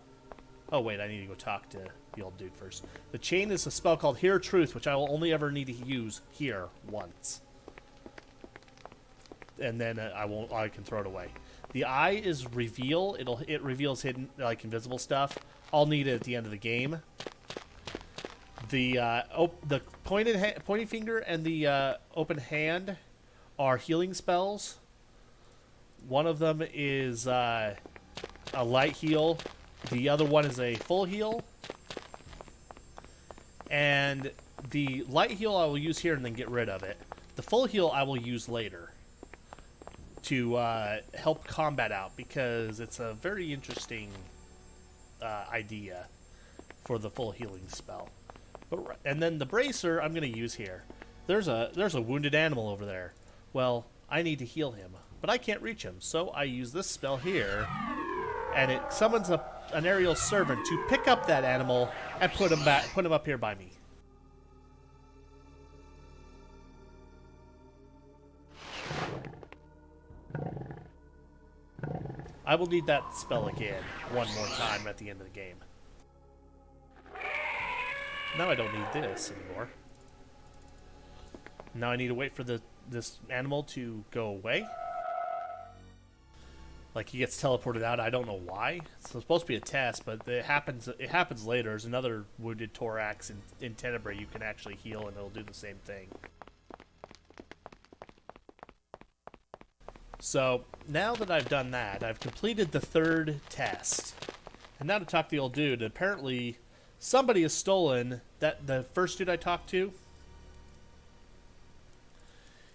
wait, I need to go talk to the old dude first. The chain is a spell called Hear Truth, which I will only ever need to use here once. And then I can throw it away. The eye is reveal. It reveals hidden, like, invisible stuff. I'll need it at the end of the game. The pointing finger and the open hand are healing spells. One of them is a light heal. The other one is a full heal. And the light heal I will use here and then get rid of it. The full heal I will use later to help combat out, because it's a very interesting idea for the full healing spell. And then the bracer I'm going to use here. There's a wounded animal over there. Well, I need to heal him, but I can't reach him, so I use this spell here, and it summons an aerial servant to pick up that animal and put him up here by me. I will need that spell again one more time at the end of the game. Now I don't need this anymore. Now I need to wait for this animal to go away. Like, he gets teleported out. I don't know why. It's supposed to be a test, but it happens later. There's another wounded thorax in Tenebrae you can actually heal, and it'll do the same thing. So, now that I've done that, I've completed the third test. And now to talk to the old dude. Apparently, somebody has stolen the first dude I talked to.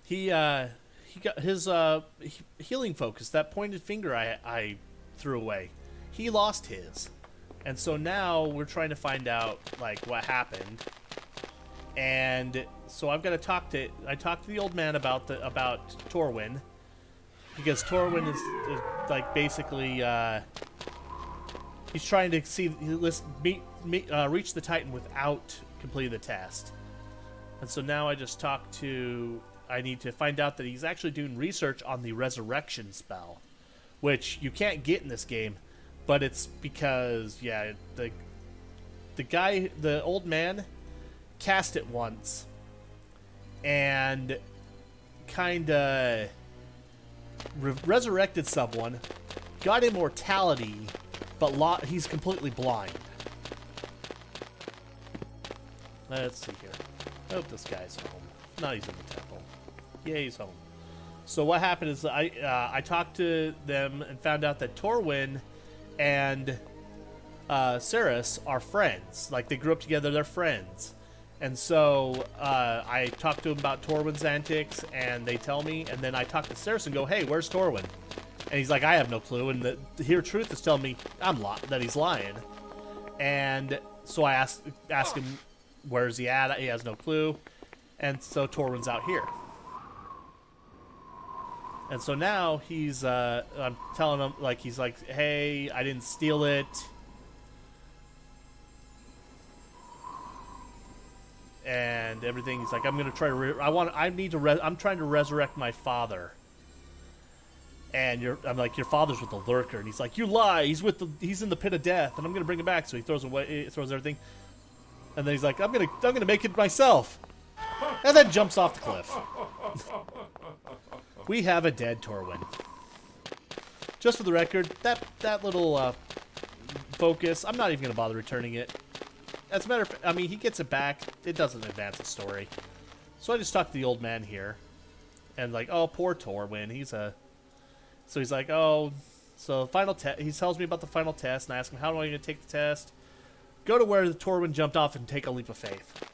He got his healing focus, that pointed finger I threw away. He lost his. And so now we're trying to find out, like, what happened. And so I've got to I talked to the old man about Torwin. Because Torwin is like, basically, he's trying to reach the Titan without completing the test. And so now I just talked to... I need to find out that he's actually doing research on the resurrection spell, which you can't get in this game, but it's because, yeah, the old man cast it once and kind of resurrected someone, got immortality, but he's completely blind. Let's see here. I hope this guy's home. No, he's in the temple. Yeah, he's home. So what happened is I talked to them and found out that Torwin and Ceres are friends. Like, they grew up together, they're friends. And so I talked to them about Torwin's antics, and they tell me, and then I talk to Ceres and go, hey, where's Torwin? And he's like, I have no clue. And the Hear Truth is telling me that he's lying. And so I asked him, where's he at? He has no clue. And so Torwin's out here. And so now he's, I'm telling him, like, he's like, hey, I didn't steal it. And everything. He's like, I'm gonna try to, I'm trying to resurrect my father. And I'm like, your father's with the lurker. And he's like, you lie. He's in the pit of death, and I'm gonna bring him back. So he throws everything. And then he's like, I'm gonna make it myself. And then jumps off the cliff. We have a dead Torwin. Just for the record, that little focus, I'm not even going to bother returning it. As a matter of fact, I mean, he gets it back. It doesn't advance the story. So I just talked to the old man here. And like, oh, poor Torwin. So he's like, oh, so final test. He tells me about the final test, and I ask him, how am I going to take the test? Go to where the Torwin jumped off and take a leap of faith.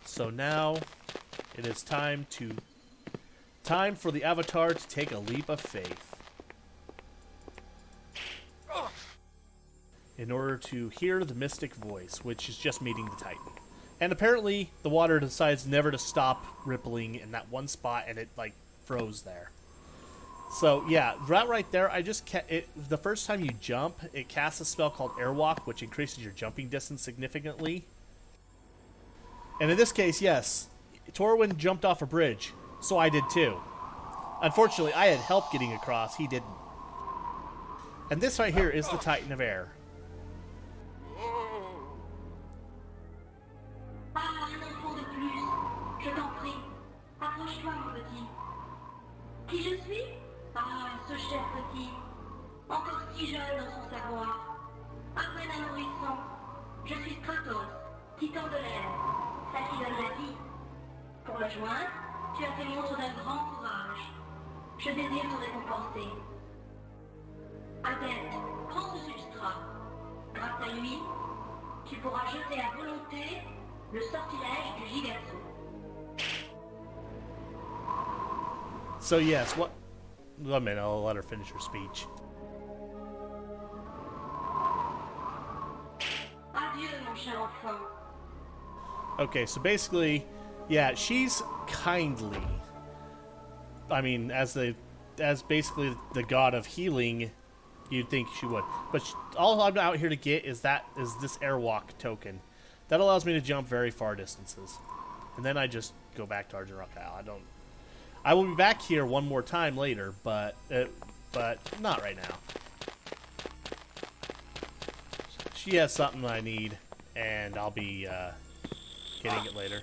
So now it is time for the Avatar to take a leap of faith in order to hear the mystic voice, which is just meeting the Titan. And apparently the water decides never to stop rippling in that one spot, and it like froze there. So yeah, right there, I just the first time you jump, it casts a spell called Airwalk, which increases your jumping distance significantly. And in this case, yes, Torwin jumped off a bridge, so I did too. Unfortunately, I had help getting across, he didn't. And this right here is the Titan of Air. Ah, un enfant de plus. Je t'en prie. Approche-toi, mon petit. Qui je suis? Ah, ce cher petit. Encore si jeune dans son savoir. À peine un nourrisson. Je suis Kratos, titan de l'air. Ça qui donne la vie. Pour le joindre, tu as fait montre d'un grand courage. Je désire te récompenser. Adepte, prends ce substrat. Grâce à lui, tu pourras jeter à volonté le sortilège du Gigatsu. So yes, what? One minute, I'll let her finish her speech. Adieu, mon cher enfant. Okay, so basically, yeah, she's kindly. I mean, as basically the god of healing, you'd think she would. But all I'm out here to get is this airwalk token. That allows me to jump very far distances. And then I just go back to Argent Rock Isle. I will be back here one more time later, but not right now. She has something I need, and I'll be getting it later.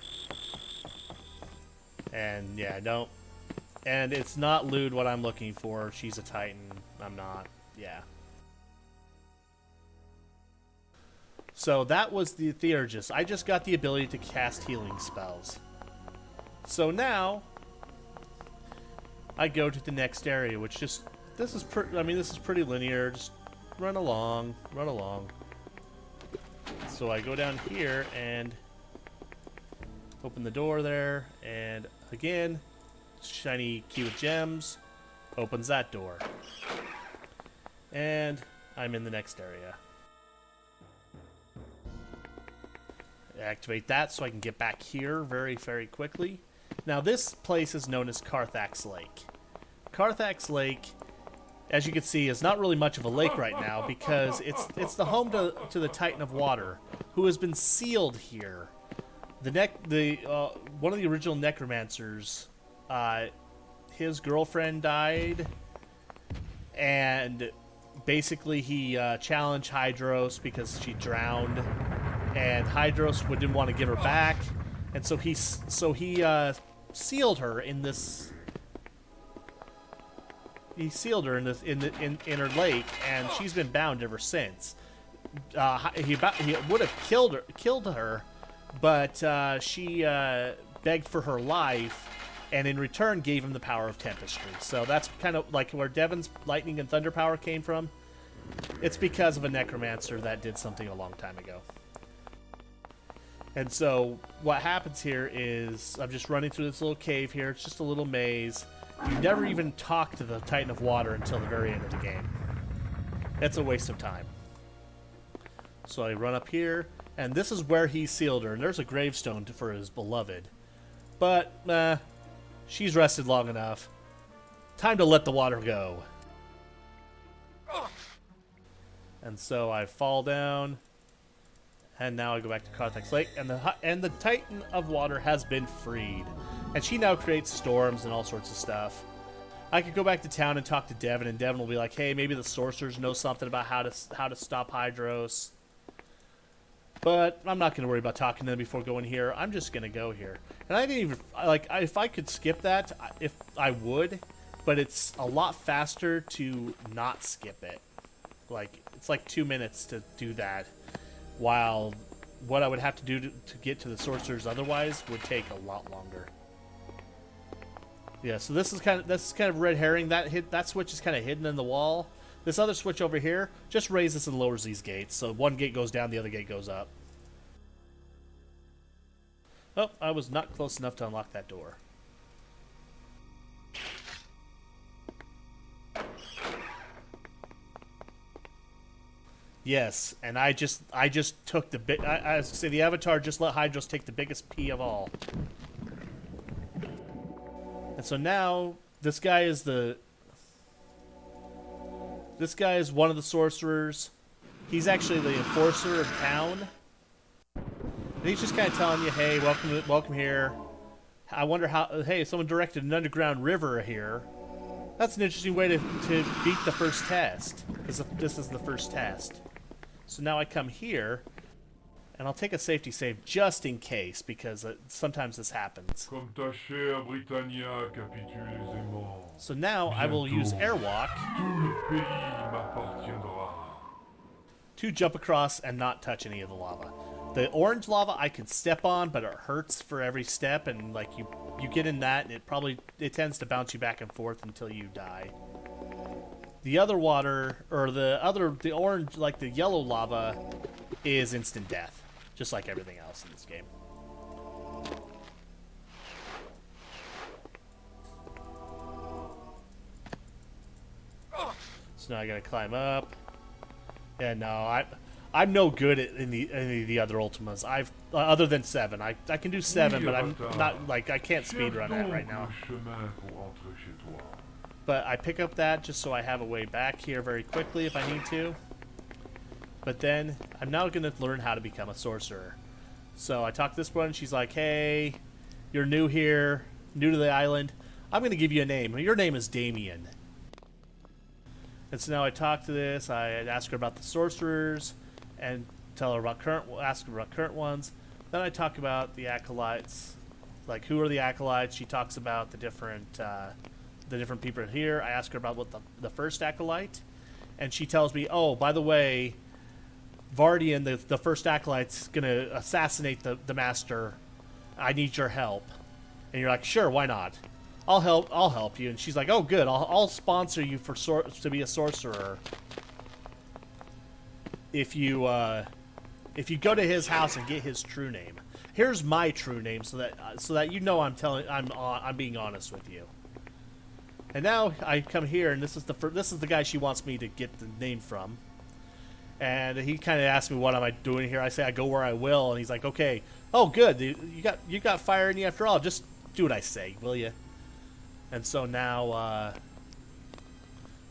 And yeah, don't. And it's not Lude what I'm looking for. She's a Titan. I'm not. Yeah. So that was the Theurgist. I just got the ability to cast healing spells. So now I go to the next area, which this is pretty linear. Just run along. So I go down here and open the door there, and again, shiny key with gems opens that door. And I'm in the next area. Activate that so I can get back here very, very quickly. Now this place is known as Carthax Lake. Carthax Lake, as you can see, is not really much of a lake right now because it's the home to the Titan of Water, who has been sealed here. One of the original necromancers, his girlfriend died, and basically he challenged Hydros because she drowned, and Hydros didn't want to give her back, and so he sealed her in this. He sealed her in her lake, and she's been bound ever since. He would have killed her, but she begged for her life, and in return gave him the power of Tempestry. So that's kind of like where Devon's lightning and thunder power came from. It's because of a necromancer that did something a long time ago. And so what happens here is I'm just running through this little cave here. It's just a little maze. You never even talk to the Titan of Water until the very end of the game. It's a waste of time. So I run up here, and this is where he sealed her, and there's a gravestone for his beloved. But, she's rested long enough. Time to let the water go. And so I fall down, and now I go back to Carthax Lake, and the Titan of Water has been freed. And she now creates storms and all sorts of stuff. I could go back to town and talk to Devon, and Devon will be like, hey, maybe the sorcerers know something about how to stop Hydros. But I'm not going to worry about talking to them before going here. I'm just going to go here. And I didn't even, if I could skip that, if I would, but it's a lot faster to not skip it. It's like 2 minutes to do that, while what I would have to do to get to the sorcerers otherwise would take a lot longer. Yeah, so this is kind of red herring. That switch is kind of hidden in the wall. This other switch over here just raises and lowers these gates. So one gate goes down, the other gate goes up. Oh, I was not close enough to unlock that door. Yes, and I just took the bit. I say the Avatar just let Hydros take the biggest pee of all. And so now this guy is the This guy is one of the sorcerers. He's actually the enforcer of town. And he's just kind of telling you, hey, welcome here. I wonder how, hey, someone directed an underground river here. That's an interesting way to beat the first test. This is the first test. So now I come here, and I'll take a safety save just in case, because sometimes this happens. Comme ta chère Britannia capitule aisément. So now I will use Airwalk Tout le pays m'appartiendra. to jump across and not touch any of the lava. The orange lava I can step on, but it hurts for every step, and like you get in that, and it tends to bounce you back and forth until you die. The other water, or the orange, like the yellow lava, is instant death, just like everything else in this game. So now I gotta climb up. Yeah, no, I'm no good at any of the other Ultimas. Other than 7. I can do 7, but I'm not, like, I can't speedrun that right now. But I pick up that just so I have a way back here very quickly if I need to. But then I'm now going to learn how to become a sorcerer. So I talk to this one. She's like, hey, you're new here, new to the island. I'm going to give you a name. Your name is Damien. And so now I talk to this. I ask her about the sorcerers and tell her about ask her about current ones. Then I talk about the acolytes. Like, who are the acolytes? She talks about the different people here. I ask her about what the first acolyte, and she tells me, oh, by the way, Vardian, the first acolyte's gonna assassinate the master. I need your help. And you're like, sure, why not? I'll help you. And she's like, oh, good. I'll sponsor you to be a sorcerer. If you go to his house and get his true name. Here's my true name, so that you know I'm being honest with you. And now I come here, and this is the guy she wants me to get the name from. And he kind of asks me, what am I doing here? I say, I go where I will. And he's like, okay. Oh, good. You got fire in you after all. Just do what I say, will you? And so now I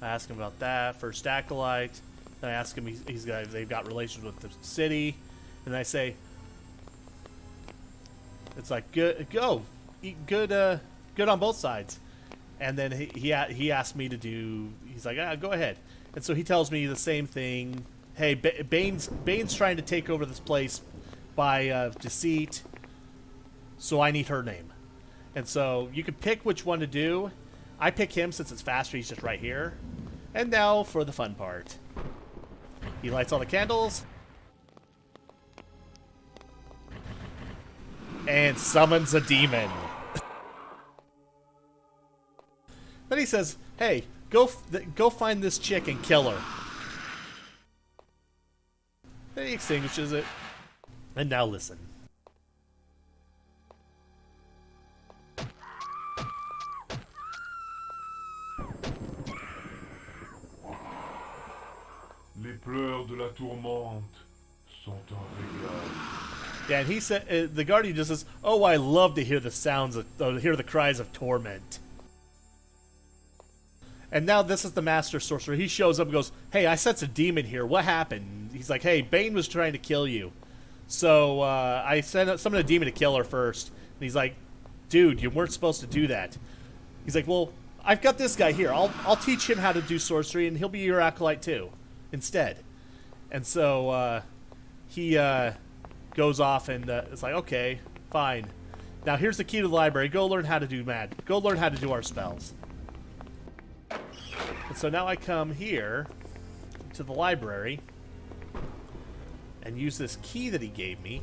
ask him about that first acolyte. Then I ask him, they've got relations with the city. And I say, it's like, good on both sides. And then he asked me to do, he's like, go ahead. And so he tells me the same thing. Hey, Bane's trying to take over this place by deceit, so I need her name. And so you can pick which one to do. I pick him since it's faster. He's just right here. And now for the fun part. He lights all the candles. And summons a demon. Then he says, hey, go find this chick and kill her. Then he extinguishes it. And now listen. Les pleurs de la tourmente sont un régal. Yeah, and he said, the guardian just says, oh, I love to hear hear the cries of torment. And now this is the master sorcerer. He shows up and goes, hey, I sense a demon here. What happened? He's like, hey, Bane was trying to kill you. So I summoned a demon to kill her first. And he's like, dude, you weren't supposed to do that. He's like, well, I've got this guy here. I'll teach him how to do sorcery, and he'll be your acolyte too, instead. And so he goes off, and it's like, okay, fine. Now here's the key to the library. Go learn how to do Go learn how to do our spells. And so now I come here to the library and use this key that he gave me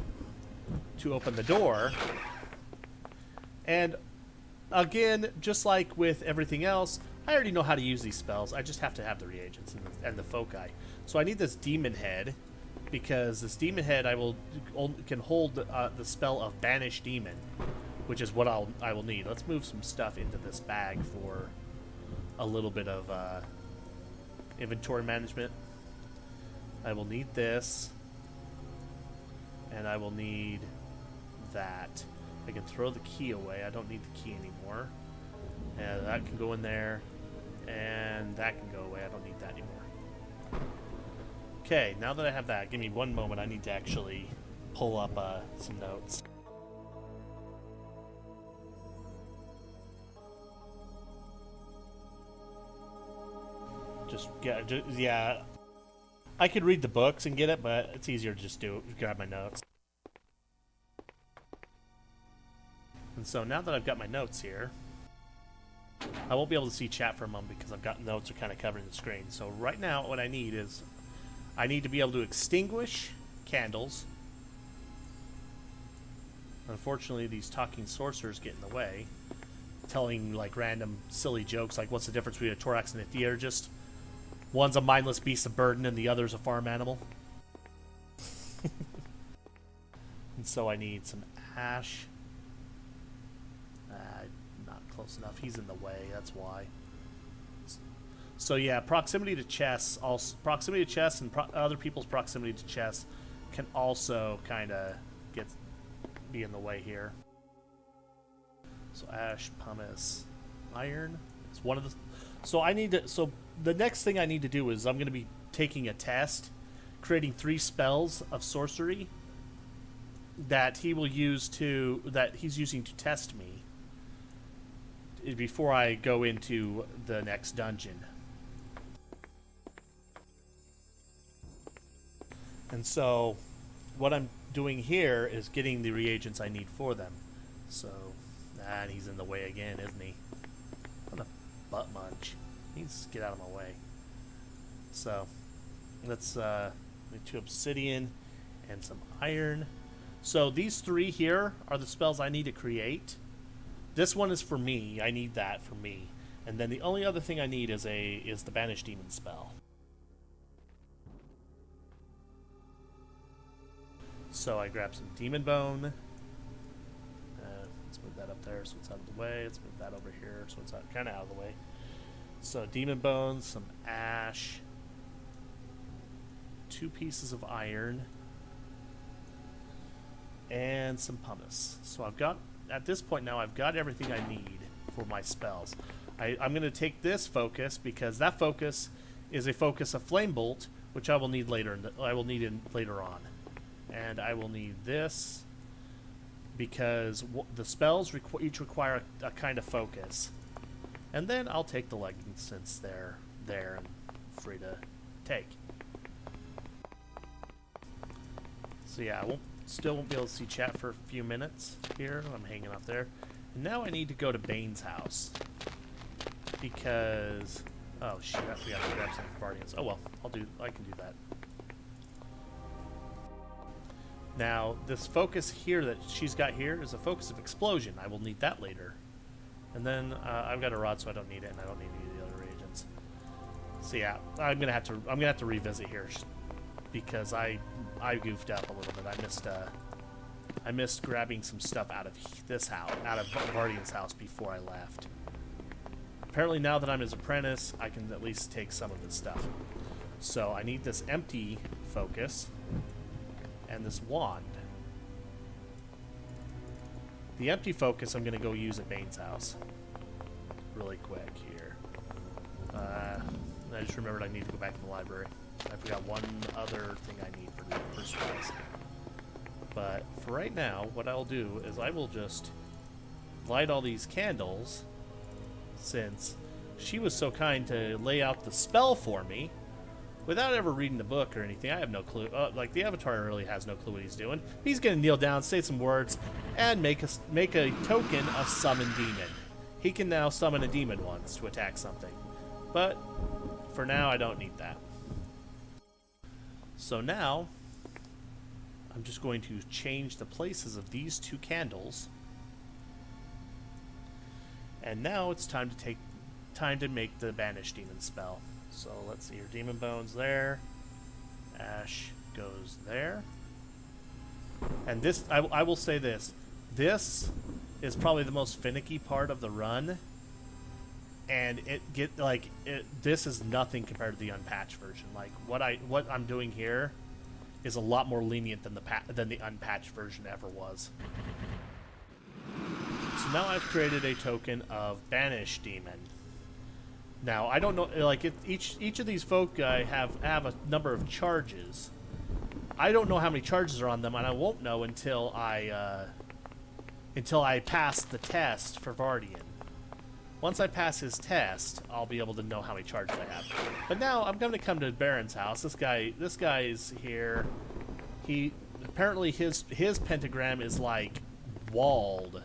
to open the door. And again, just like with everything else, I already know how to use these spells. I just have to have the reagents and the foci. So I need this demon head, because this demon head can hold the spell of Banish Demon, which is what I will need. Let's move some stuff into this bag for a little bit of inventory management. I will need this, and I will need that. I can throw the key away. I don't need the key anymore. And that can go in there, and that can go away. I don't need that anymore. Okay, now that I have that, give me one moment. I need to actually pull up some notes. Yeah. I could read the books and get it, but it's easier to just grab my notes. And so now that I've got my notes here, I won't be able to see chat for a moment because I've got notes are kind of covering the screen. So right now, what I need is I need to be able to extinguish candles. Unfortunately, these talking sorcerers get in the way, telling like random silly jokes like what's the difference between a thorax and a theurgist? One's a mindless beast of burden and the other's a farm animal. And so I need some ash. Not close enough. He's in the way, that's why. So yeah, proximity to chests, and other people's proximity to chests can also kind of be in the way here. So ash, pumice, iron. It's one of the. So the next thing I need to do is I'm going to be taking a test, creating 3 spells of sorcery that he's using to test me before I go into the next dungeon. And so what I'm doing here is getting the reagents I need for them. So, and he's in the way again, isn't he? What a butt munch. He needs to get out of my way. So, let's make 2 obsidian and some iron. So these 3 here are the spells I need to create. This one is for me. I need that for me. And then the only other thing I need is the Banish Demon spell. So I grab some Demon Bone. Let's move that up there so it's out of the way. Let's move that over here so it's kind of out of the way. So Demon Bones, some ash, 2 pieces of iron, and some pumice. So at this point now, I've got everything I need for my spells. I'm going to take this focus because that focus is a focus of Flame Bolt, which I will need later. Later on. And I will need this because the spells each require a kind of focus. And then I'll take the leggings since they're there and free to take. So yeah, still won't be able to see chat for a few minutes here. I'm hanging up there. And now I need to go to Bane's house. Because... oh shit, I forgot to grab some Guardians. Oh well, I can do that. Now, this focus here that she's got here is a focus of explosion. I will need that later. And then I've got a rod, so I don't need it, and I don't need any of the other reagents. So yeah, I'm gonna have to revisit here because I goofed up a little bit. I missed grabbing some stuff out of this house, out of Guardian's house before I left. Apparently, now that I'm his apprentice, I can at least take some of his stuff. So I need this empty focus and this wand. The empty focus I'm going to go use at Bane's house really quick here. I just remembered I need to go back to the library. I forgot one other thing I need for supplies. But for right now, what I'll do is I will just light all these candles, since she was so kind to lay out the spell for me without ever reading the book or anything. I have no clue. Like, the Avatar really has no clue what he's doing. He's going to kneel down, say some words, and make a token of Summon Demon. He can now summon a demon once to attack something. But for now, I don't need that. So now, I'm just going to change the places of these 2 candles. And now it's time to make the Banish Demon spell. So let's see, your Demon Bones there. Ash goes there. And this, I will say this. This is probably the most finicky part of the run. And this is nothing compared to the unpatched version. Like, what I'm doing here is a lot more lenient than the unpatched version ever was. So now I've created a token of Banish Demon. Now, I don't know, like, each of these folk have a number of charges. I don't know how many charges are on them, and I won't know until I pass the test for Vardian. Once I pass his test, I'll be able to know how many charges I have. But now, I'm going to come to Baron's house. This guy is here. Apparently his pentagram is, like, walled.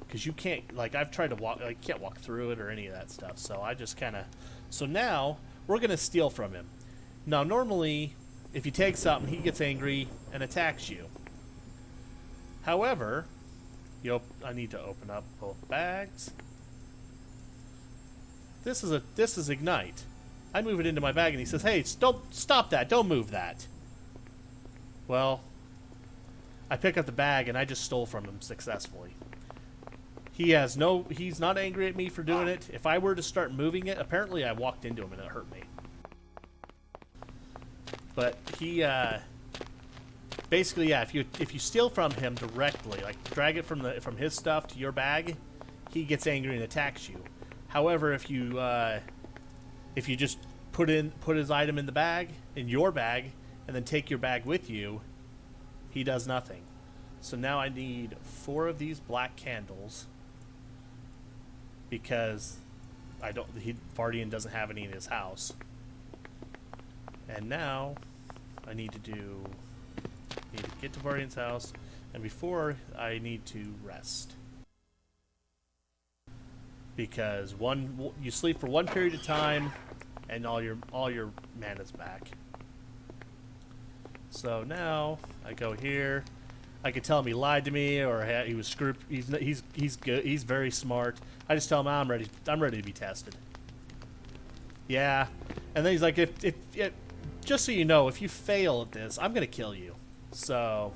Because you can't, like, I've tried to walk, I can't walk through it or any of that stuff. So I just kind of, so now we're going to steal from him. Now, normally, if you take something, he gets angry and attacks you. However, I need to open up both bags. This is Ignite. I move it into my bag and he says, "Hey, stop that. Don't move that." Well, I pick up the bag and I just stole from him successfully. He's not angry at me for doing it. If I were to start moving it, apparently I walked into him and it hurt me. But he, basically, yeah, if you steal from him directly, like drag it from his stuff to your bag, he gets angry and attacks you. However, if you just put his item in your bag, and then take your bag with you, he does nothing. So now I need 4 of these black candles. Because Vardian doesn't have any in his house. And now I need to get to Vardian's house, and before I need to rest. Because you sleep for 1 period of time and all your mana's back. So now I go here. I could tell him he lied to me, or he was screwed. He's good. He's very smart. I just tell him I'm ready to be tested. Yeah, and then he's like, if just so you know, if you fail at this, I'm gonna kill you. So,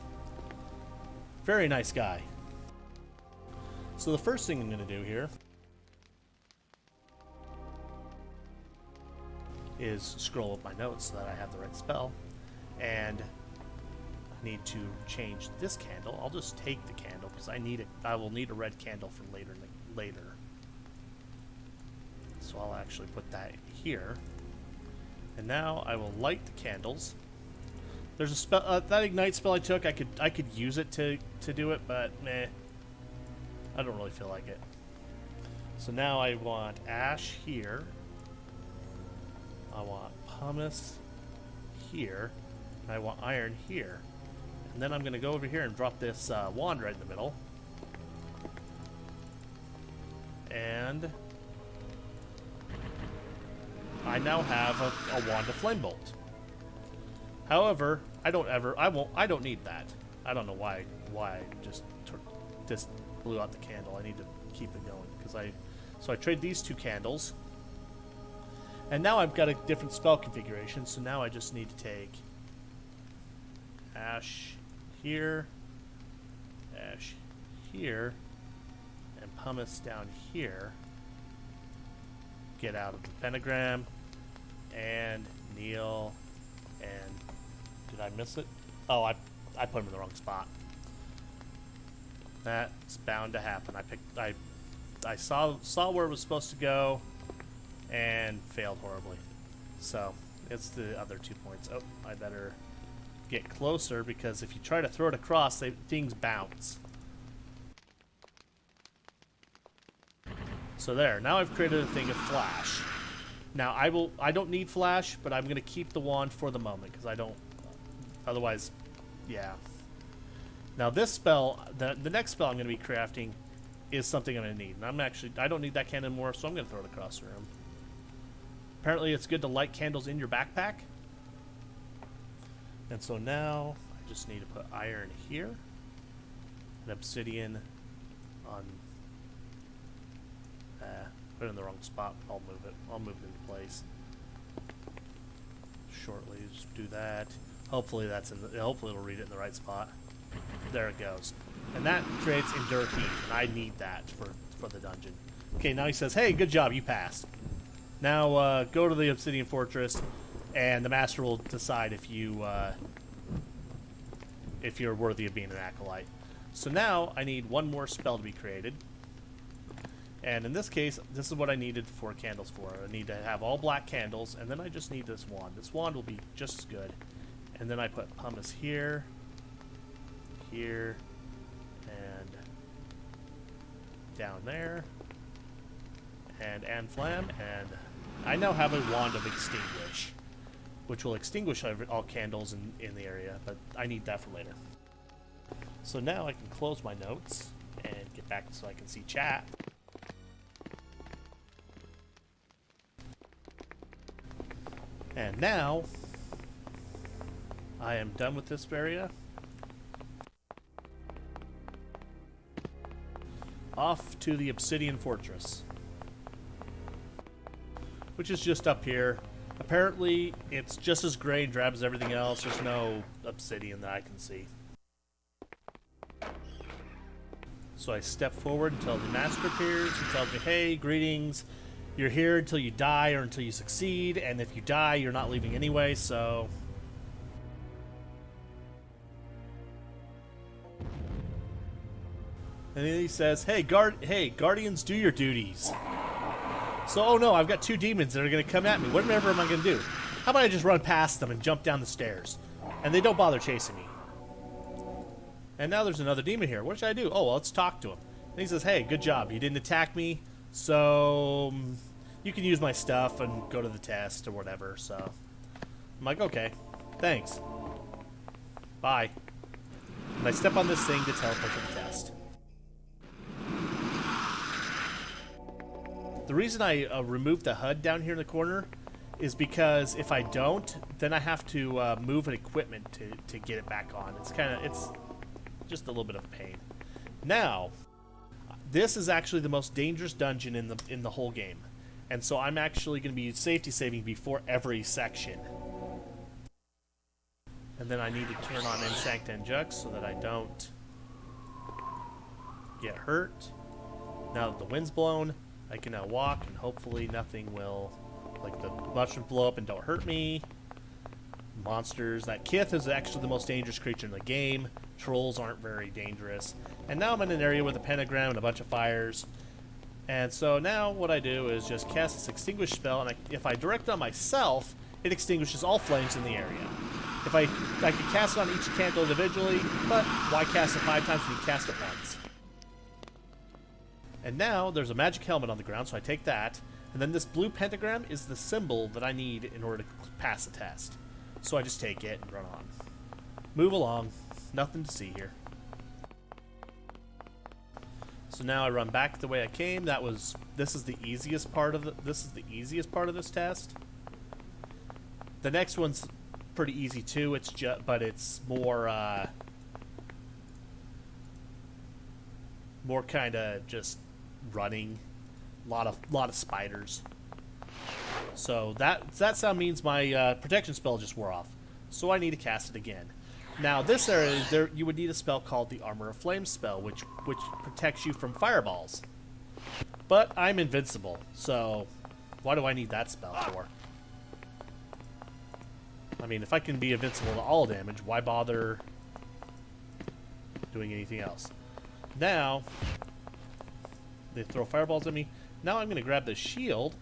very nice guy. So the first thing I'm gonna do here is scroll up my notes so that I have the right spell, and need to change this candle. I'll just take the candle because I will need a red candle for later. So I'll actually put that here. And now I will light the candles. There's a spell that ignite spell I took. I could use it to do it, but meh. I don't really feel like it. So now I want ash here. I want pumice here. And I want iron here. And then I'm going to go over here and drop this wand right in the middle. And I now have a wand of flame bolt. However, I don't need that. I don't know why I just blew out the candle. I need to keep it going so I trade these 2 candles. And now I've got a different spell configuration, so now I just need to take ash here, ash here, and pumice down here. Get out of the pentagram, and kneel, and did I miss it? Oh, I put him in the wrong spot. That's bound to happen. I saw where it was supposed to go, and failed horribly. So it's the other 2 points. Oh, I better get closer, because if you try to throw it across, things bounce. So there. Now I've created a thing of flash. Now I don't need flash, but I'm going to keep the wand for the moment because I don't. Otherwise, yeah. Now this spell, the next spell I'm going to be crafting, is something I'm going to need. And I don't need that candle anymore, so I'm going to throw it across the room. Apparently, it's good to light candles in your backpack. And so now I just need to put iron here, and obsidian on. Put it in the wrong spot. I'll move it. I'll move it into place shortly. Just do that. Hopefully hopefully it'll read it in the right spot. There it goes. And that creates endure heat, and I need that for the dungeon. Okay, now he says, "Hey, good job, you passed. Now go to the Obsidian Fortress, and the master will decide if you're worthy of being an acolyte." So now I need 1 more spell to be created. And in this case, this is what I needed 4 candles for. I need to have all black candles, and then I just need this wand. This wand will be just as good. And then I put pumice here, here, and down there, and flam, and I now have a wand of extinguish, which will extinguish all candles in the area, but I need that for later. So now I can close my notes and get back so I can see chat. And now I am done with this area. Off to the Obsidian Fortress, which is just up here. Apparently, it's just as gray and drab as everything else. There's no obsidian that I can see. So I step forward until the master appears. He tells me, hey, greetings. You're here until you die or until you succeed, and if you die, you're not leaving anyway, so... And then he says, hey, Guardians, do your duties. So, oh no, I've got 2 demons that are going to come at me. Whatever am I going to do? How about I just run past them and jump down the stairs? And they don't bother chasing me. And now there's another demon here. What should I do? Oh, well, let's talk to him. And he says, hey, good job. You didn't attack me. So, you can use my stuff and go to the test or whatever, so. I'm like, okay, thanks. Bye. And I step on this thing to teleport to the test. The reason I removed the HUD down here in the corner is because if I don't, then I have to move an equipment to get it back on. It's just a little bit of a pain. Now, this is actually the most dangerous dungeon in the whole game, and so I'm actually going to be safety saving before every section. And then I need to turn on Insact and Jux so that I don't get hurt. Now that the wind's blown, I can now walk, and hopefully nothing will, like the mushrooms blow up and don't hurt me. Monsters. That Kith is actually the most dangerous creature in the game. Trolls aren't very dangerous. And now I'm in an area with a pentagram and a bunch of fires. And so now what I do is just cast this extinguish spell, and if I direct it on myself, it extinguishes all flames in the area. If I could cast it on each candle individually, but why cast it 5 times when you cast it once? And now there's a magic helmet on the ground, so I take that. And then this blue pentagram is the symbol that I need in order to pass the test. So I just take it and run on. Move along. Nothing to see here. So now I run back the way I came. This is the easiest part of this test. The next one's pretty easy too. But it's more kind of just running. A lot of spiders. So that sound means my protection spell just wore off. So I need to cast it again. Now this area, you would need a spell called the Armor of Flame spell, which protects you from fireballs. But I'm invincible, so why do I need that spell for? I mean, if I can be invincible to all damage, why bother doing anything else? Now, they throw fireballs at me. Now I'm going to grab this shield,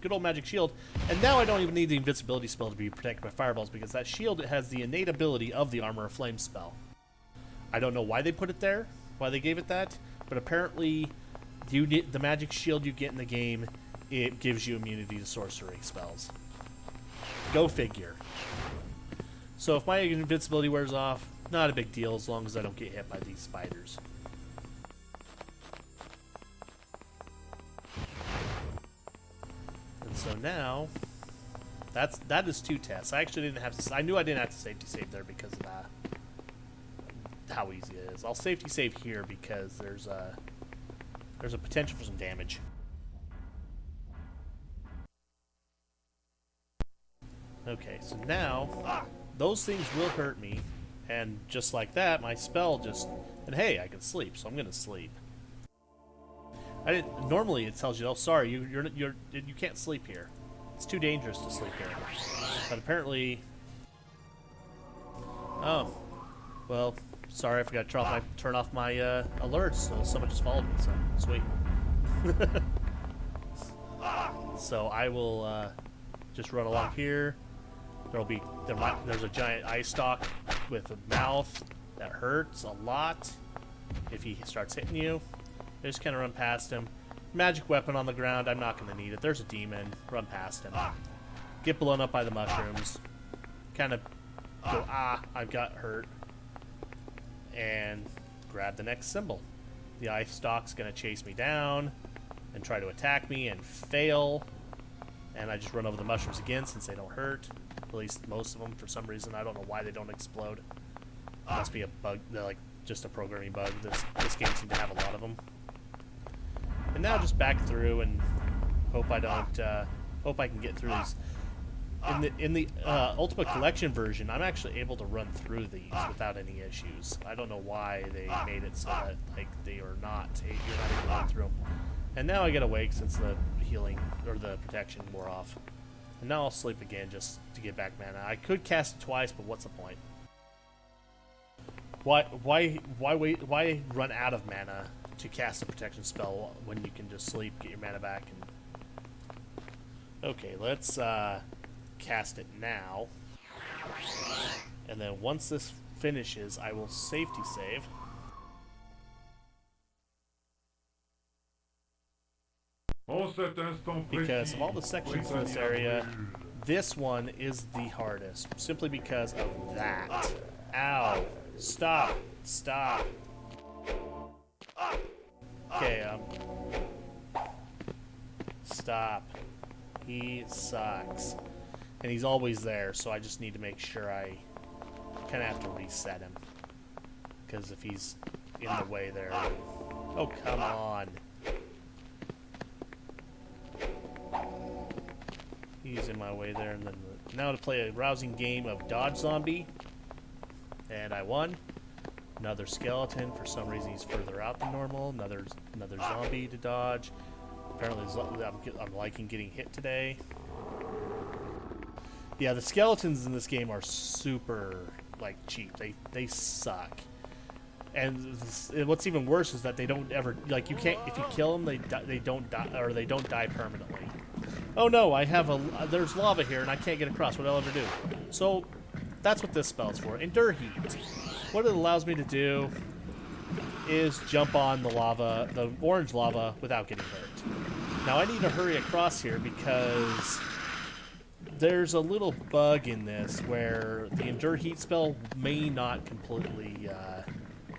good old magic shield, and now I don't even need the invincibility spell to be protected by fireballs because that shield has the innate ability of the Armor of Flame spell. I don't know why they put it there, why they gave it that, but apparently the magic shield you get in the game, it gives you immunity to sorcery spells. Go figure. So if my invincibility wears off, not a big deal as long as I don't get hit by these spiders. So now, that is 2 tests. I actually didn't have to. I knew I didn't have to safety save there because of that. How easy it is. I'll safety save here because there's a potential for some damage. Okay, so now those things will hurt me, and just like that, my spell and hey, I can sleep, so I'm gonna sleep. Normally it tells you, oh, sorry, you can't sleep here. It's too dangerous to sleep here. But apparently, oh, well, sorry, I forgot to turn off my alerts, so someone just followed me. So sweet. So I will just run along here. There's a giant ice stalk with a mouth that hurts a lot if he starts hitting you. I just kind of run past him. Magic weapon on the ground, I'm not going to need it. There's a demon, run past him. Get blown up by the mushrooms. Kind of go, I got hurt. And grab the next symbol. The ice stalk's going to chase me down and try to attack me and fail. And I just run over the mushrooms again since they don't hurt. At least most of them for some reason. I don't know why they don't explode. Must be a bug, like just a programming bug. This game seems to have a lot of them. And now just back through and hope I don't. Hope I can get through these. In the Ultima Collection version, I'm actually able to run through these without any issues. I don't know why they made it so that like they are not. You're not able to run through them. And now I get awake since the healing or the protection wore off. And now I'll sleep again just to get back mana. I could cast it twice, but what's the point? Why run out of mana to cast a protection spell when you can just sleep, get your mana back, and okay, let's cast it now. And then once this finishes, I will safety save. Because of all the sections in this area, this one is the hardest, simply because of that. Ow. Stop. Stop. Okay, stop. He sucks. And he's always there, so I just need to make sure I kind of have to reset him. Because if he's in the way there... Oh, come on. He's in my way there, and then now to play a rousing game of Dodge Zombie, and I won. Another skeleton. For some reason, he's further out than normal. Another zombie to dodge. Apparently, I'm liking getting hit today. Yeah, the skeletons in this game are super like cheap. They suck. And what's even worse is that they don't ever like you can't if you kill them they don't die or they don't die permanently. Oh no, I have there's lava here and I can't get across. What do I ever do? So that's what this spell's for. Endure Heat. What it allows me to do is jump on the lava, the orange lava, without getting hurt. Now I need to hurry across here because there's a little bug in this where the Endure Heat spell may not completely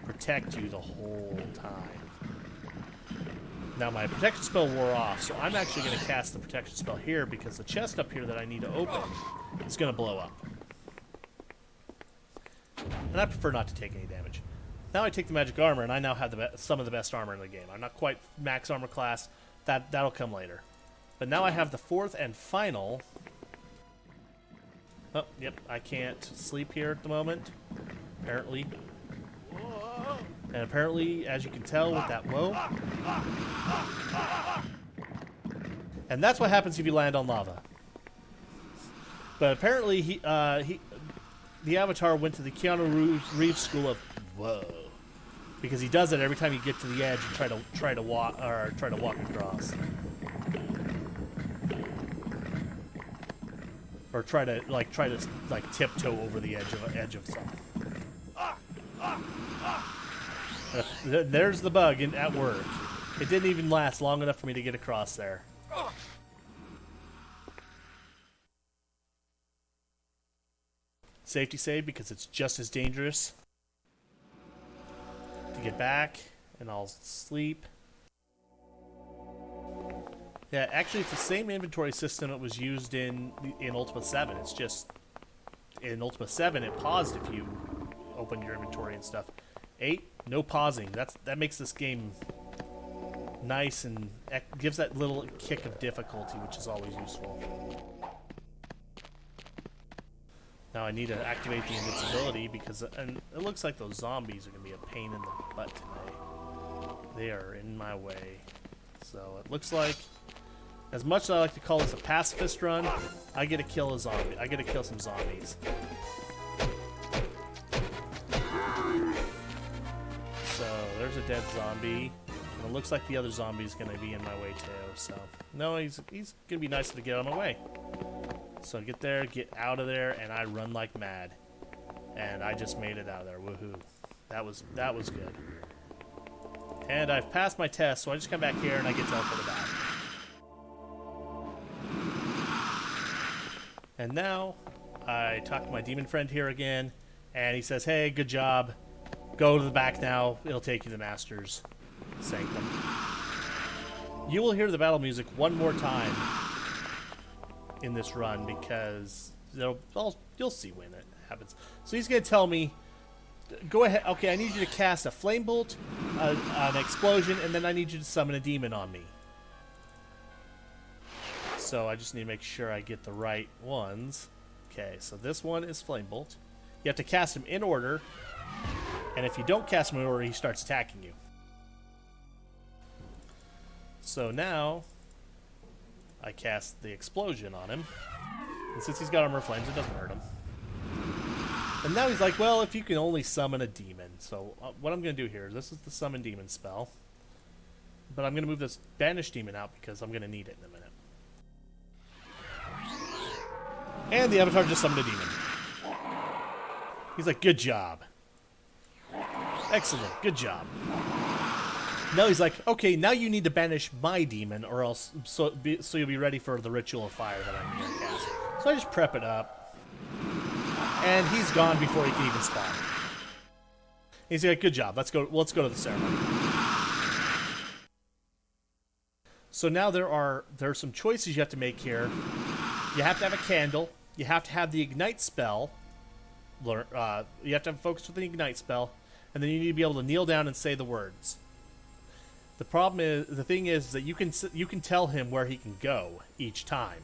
protect you the whole time. Now my protection spell wore off, so I'm actually going to cast the protection spell here because the chest up here that I need to open is going to blow up. And I prefer not to take any damage. Now I take the magic armor, and I now have some of the best armor in the game. I'm not quite max armor class. That'll come later. But now I have the fourth and final... Oh, yep, I can't sleep here at the moment, apparently. And apparently, as you can tell with that whoa. And that's what happens if you land on lava. But apparently, the Avatar went to the Keanu Reeves school of whoa, because he does it every time you get to the edge and try to walk across, or try to tiptoe over the edge of something. There's the bug at work. It didn't even last long enough for me to get across there. Safety save because it's just as dangerous to get back, and I'll sleep. Yeah, actually it's the same inventory system that was used in Ultima 7. It's just in Ultima 7 it paused if you opened your inventory and stuff. 8, no pausing. That makes this game nice and gives that little kick of difficulty, which is always useful. Now I need to activate the invincibility because and it looks like those zombies are going to be a pain in the butt today. They are in my way. So it looks like, as much as I like to call this a pacifist run, I get to kill a zombie. I get to kill some zombies. So there's a dead zombie. And it looks like the other zombie's going to be in my way too, so... No, he's going to be nice to get out of my way. So get there, get out of there, and I run like mad. And I just made it out of there. Woohoo. That was good. And I've passed my test, so I just come back here and I get teleported back. And now, I talk to my demon friend here again, and he says, hey, good job. Go to the back now. It'll take you to the Master's Sanctum. You will hear the battle music one more time in this run, because you'll see when it happens. So he's going to tell me, go ahead. Okay, I need you to cast a flame bolt, an explosion, and then I need you to summon a demon on me. So I just need to make sure I get the right ones. Okay, so this one is flame bolt. You have to cast him in order, and if you don't cast him in order, he starts attacking you. So now I cast the explosion on him, and since he's got armor flames, it doesn't hurt him. And now he's like, well, if you can only summon a demon. So what I'm going to do here, this is the summon demon spell. But I'm going to move this banish demon out because I'm going to need it in a minute. And the avatar just summoned a demon. He's like, good job. Excellent, good job. Now he's like, okay, now you need to banish my demon, or else so you'll be ready for the ritual of fire that I'm going to cast. So I just prep it up. And he's gone before he can even spawn. He's like, good job. Let's go to the ceremony. So now there are some choices you have to make here. You have to have a candle. You have to have the ignite spell. You have to have focus with the ignite spell, and then you need to be able to kneel down and say the words. The thing is that you can tell him where he can go each time.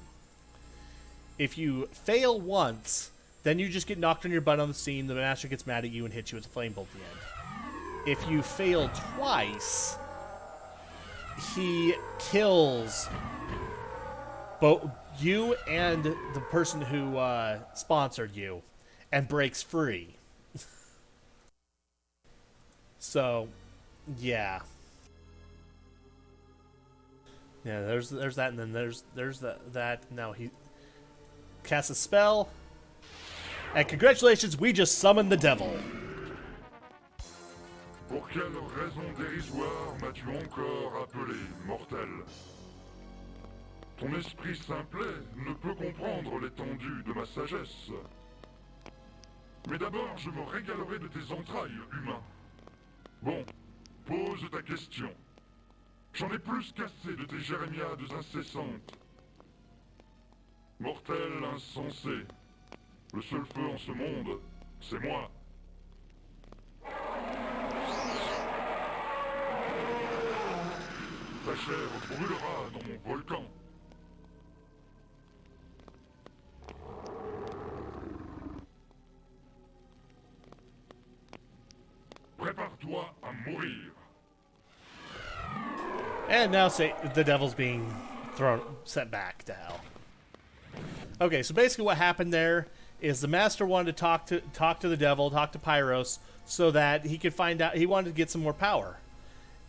If you fail once, then you just get knocked on your butt on the scene, the Master gets mad at you and hits you with a flame bolt at the end. If you fail twice, he kills both you and the person who sponsored you and breaks free. So, yeah. Yeah, there's that, and then there's that. Now he casts a spell. And congratulations, we just summoned the devil. Pour quelle raison dérisoire m'as-tu encore appelé mortel? Ton esprit simplet ne peut comprendre l'étendue de ma sagesse. Mais d'abord, je me régalerai de tes entrailles, humain. Bon, pose ta question. J'en ai plus qu'assez de tes jérémiades incessantes. Mortel insensé. Le seul feu en ce monde, c'est moi. Ta chair brûlera dans mon volcan. Prépare-toi à mourir. And now say the devil's being sent back to hell. Okay, so basically what happened there is the Master wanted to talk to the devil, talk to Pyros, so that he could find out. He wanted to get some more power,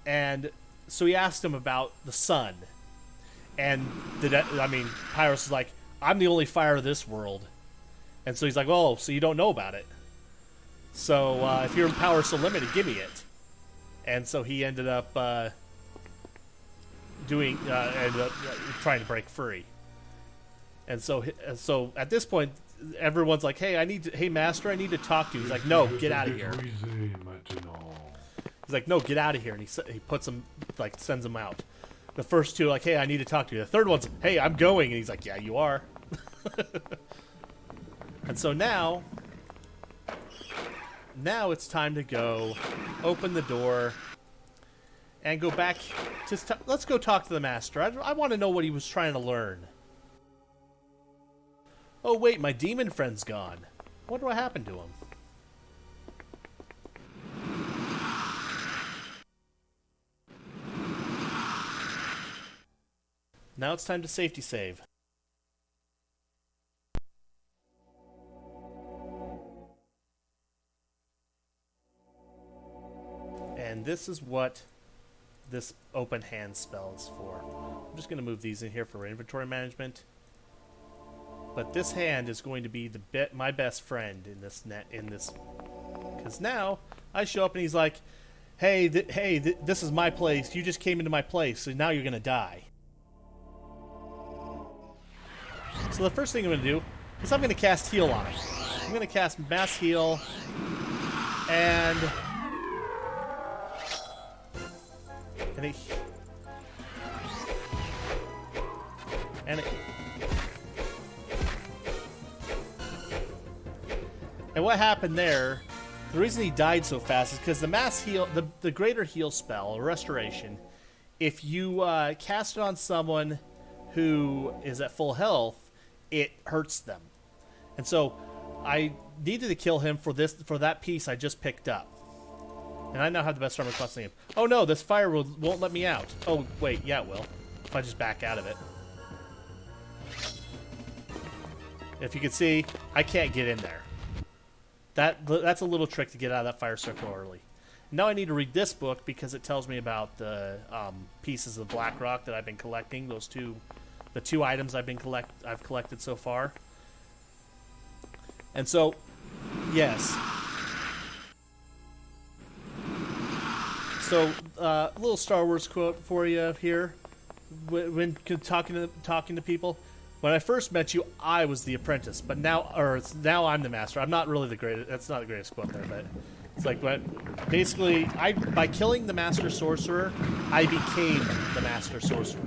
and so he asked him about the sun. And Pyros is like, "I'm the only fire of this world," and so he's like, "Oh, so you don't know about it? So if your power is so limited, give me it." And so he ended up trying to break free. And so at this point, everyone's like, "Hey, Master, I need to talk to you." He's like, "No, get out of here." He's like, "No, get out of here." And he puts him, like, sends him out. The first two are like, "Hey, I need to talk to you." The third one's, "Hey, I'm going." And he's like, "Yeah, you are." And so now it's time to go open the door and go back to... Let's go talk to the Master. I want to know what he was trying to learn. Oh, wait, my demon friend's gone. What happened to him? Now it's time to safety save. And this is what this open hand spell is for. I'm just going to move these in here for inventory management. But this hand is going to be my best friend in this because now I show up and he's like, hey, this is my place. You just came into my place, so now you're going to die. So the first thing I'm going to do is I'm going to cast heal on him. I'm going to cast mass heal, and what happened there, the reason he died so fast is because the mass heal, the greater heal spell, restoration, if you cast it on someone who is at full health, it hurts them. And so I needed to kill him for that piece I just picked up. And I now have the best armor class in the game. Oh no, this fire won't let me out. Oh wait, yeah it will. If I just back out of it. If you can see, I can't get in there. That's a little trick to get out of that fire circle early. Now I need to read this book because it tells me about the pieces of black rock that I've been collecting. The two items I've collected so far. And so, yes. So, a little Star Wars quote for you here. When talking to people, when I first met you, I was the apprentice, but now I'm the master. I'm not really the greatest. That's not the greatest quote there, but it's like basically, by killing the master sorcerer, I became the master sorcerer.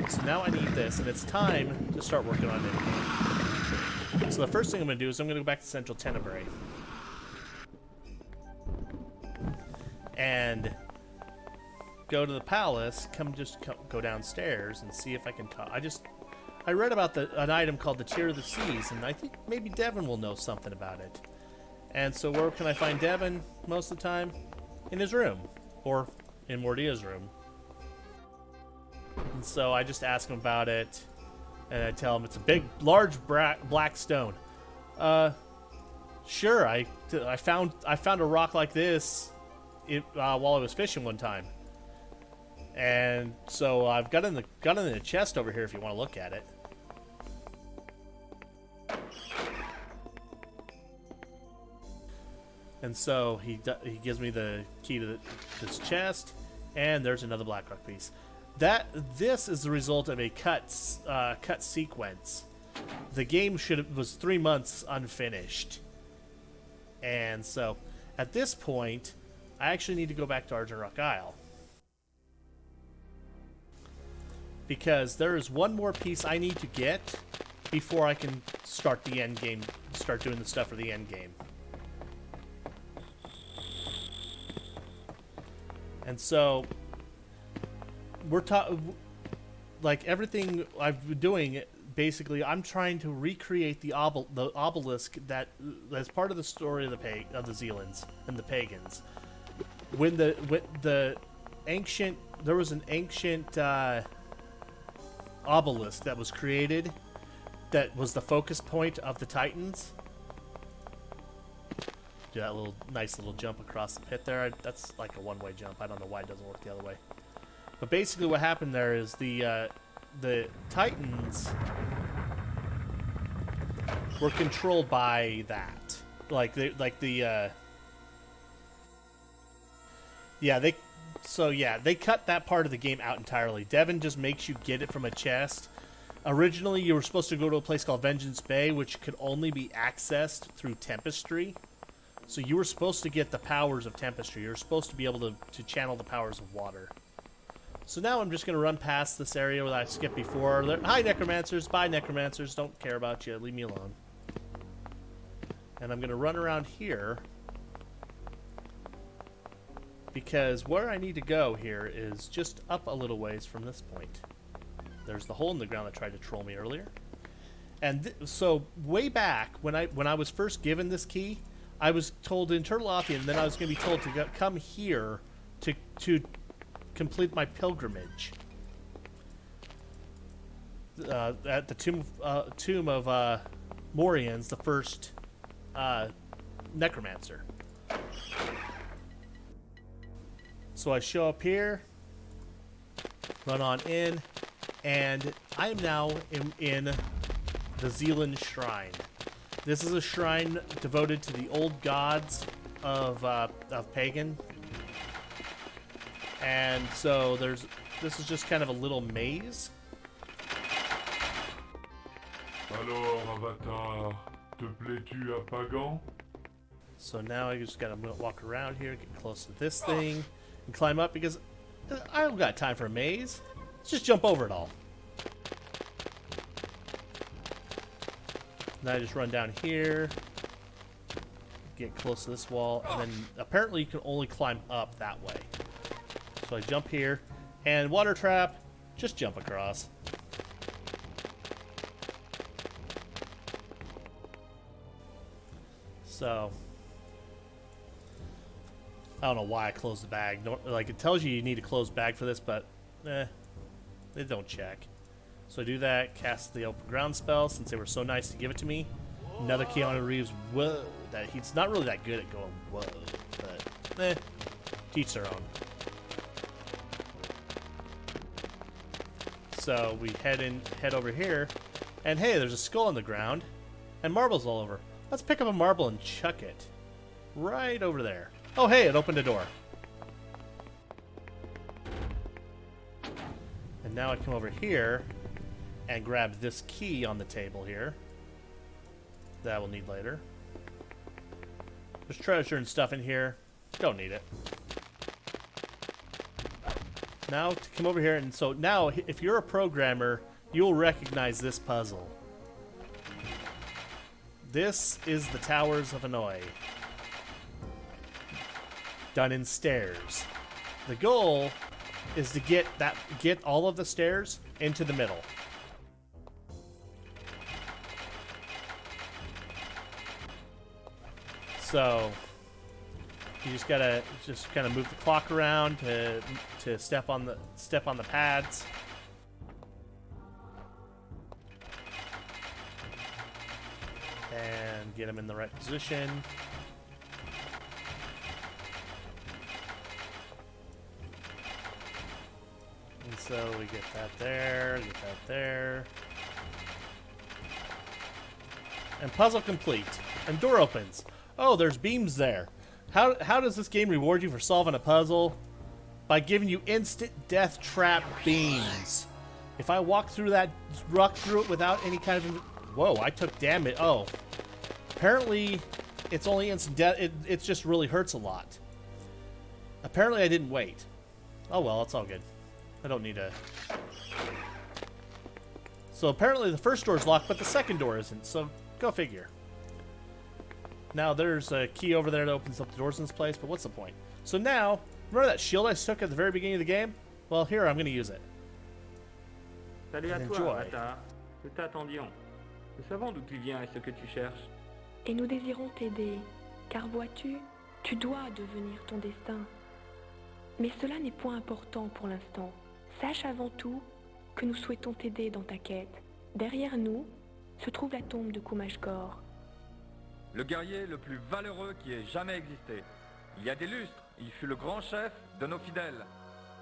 So now I need this, and it's time to start working on it. So the first thing I'm going to do is I'm going to go back to Central Tenebrae. And go to the palace, go downstairs and see if I can talk. I read about an item called the Tear of the Seas, and I think maybe Devin will know something about it. And so where can I find Devin most of the time? In his room, or in Mordia's room. And so I just ask him about it, and I tell him it's a big, large black stone. Sure. I found a rock like this while I was fishing one time, and so I've got it in the chest over here if you want to look at it. And so he gives me the key to this chest, and there's another black rock piece. This is the result of a cut sequence. The game was 3 months unfinished, and so at this point, I actually need to go back to Argent Rock Isle because there is one more piece I need to get before I can start the end game. Start doing the stuff for the end game. And so like everything I've been doing, basically I'm trying to recreate the obelisk that as part of the story of the Zealands and the Pagans. When there was an ancient obelisk that was created that was the focus point of the Titans. Do that nice little jump across the pit there. That's like a one-way jump. I don't know why it doesn't work the other way. But basically what happened there is the Titans were controlled by that. They cut that part of the game out entirely. Devin just makes you get it from a chest. Originally, you were supposed to go to a place called Vengeance Bay, which could only be accessed through Tempestry. So you were supposed to get the powers of Tempestry. You were supposed to be able to channel the powers of water. So now I'm just going to run past this area that I skipped before. Hi, Necromancers. Bye, Necromancers. Don't care about you. Leave me alone. And I'm going to run around here, because where I need to go here is just up a little ways from this point. There's the hole in the ground that tried to troll me earlier. And so way back when I was first given this key, I was told in Turtleothian, and then I was going to be told to come here to complete my pilgrimage at the tomb of Morians, the first necromancer. So I show up here, Run on in, and I am now in the Zealand Shrine. This is a shrine devoted to the old gods of Pagan. And so this is just kind of a little maze. Alors, Avatar, te plais-tu à Pagan? So now I just gotta walk around here, get close to this thing, and climb up because I don't got time for a maze. Let's just jump over it all. Now I just run down here, get close to this wall, and then apparently you can only climb up that way. So I jump here, and water trap, just jump across. So I don't know why I closed the bag. Like, it tells you need to close bag for this, but they don't check. So I do that, cast the open ground spell since they were so nice to give it to me. Another Keanu Reeves, whoa. That he's not really that good at going whoa, but teach their own. So we head over here, and hey, there's a skull on the ground, and marbles all over. Let's pick up a marble and chuck it right over there. Oh, hey, it opened a door. And now I come over here and grab this key on the table here. That we'll need later. There's treasure and stuff in here. Don't need it. Now to come over here, and so now if you're a programmer, you'll recognize this puzzle. This is the Towers of Hanoi, done in stairs. The goal is to get all of the stairs into the middle. So you just gotta kind of move the clock around to step on the pads. And get them in the right position. And so we get that there. And puzzle complete. And door opens. Oh, there's beams there. How does this game reward you for solving a puzzle? By giving you instant death trap beams. If I walk through it without any kind of... Whoa, I took damage. Oh. Apparently, it's only instant death. It just really hurts a lot. Apparently, I didn't wait. Oh well, it's all good. I don't need to... So apparently the first door is locked, but the second door isn't. So go figure. Now there's a key over there that opens up the doors in this place, but what's the point? So now, remember that shield I took at the very beginning of the game? Well, here, I'm going to use it. Salut à toi, Avatar. Nous t'attendions. Nous savons d'où tu viens et ce que tu cherches. Et nous désirons t'aider, car vois-tu, tu dois devenir ton destin. Mais cela n'est point important pour l'instant. Sache avant tout que nous souhaitons t'aider dans ta quête. Derrière nous se trouve la tombe de Kumashgor. Le guerrier le plus valeureux qui ait jamais existé. Il y a des lustres, il fut le grand chef de nos fidèles.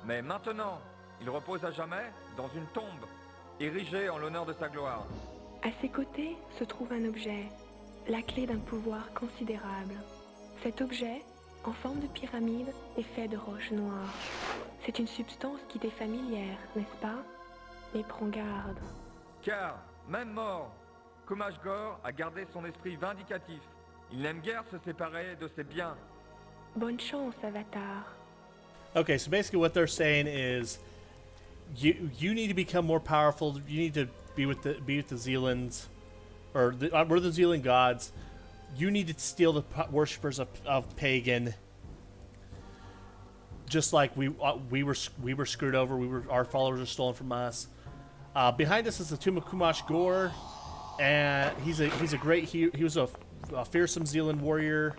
Mais maintenant, il repose à jamais dans une tombe, érigée en l'honneur de sa gloire. À ses côtés se trouve un objet, la clé d'un pouvoir considérable. Cet objet, en forme de pyramide, est fait de roches noires. C'est une substance qui t'est familière, n'est-ce pas? Mais prends garde. Car, même mort, Kumashgor a gardé son esprit vindicatif. Il n'aime guère se séparer de ses biens. Bonne chance, Avatar. Okay, so basically what they're saying is you need to become more powerful. You need to be with the Zealands, or we're the Zealand gods. You need to steal the worshippers of Pagan. Just like we were screwed over. Our followers are stolen from us. Behind us is the tomb of Kumashgor, and he was a fearsome Zealand warrior,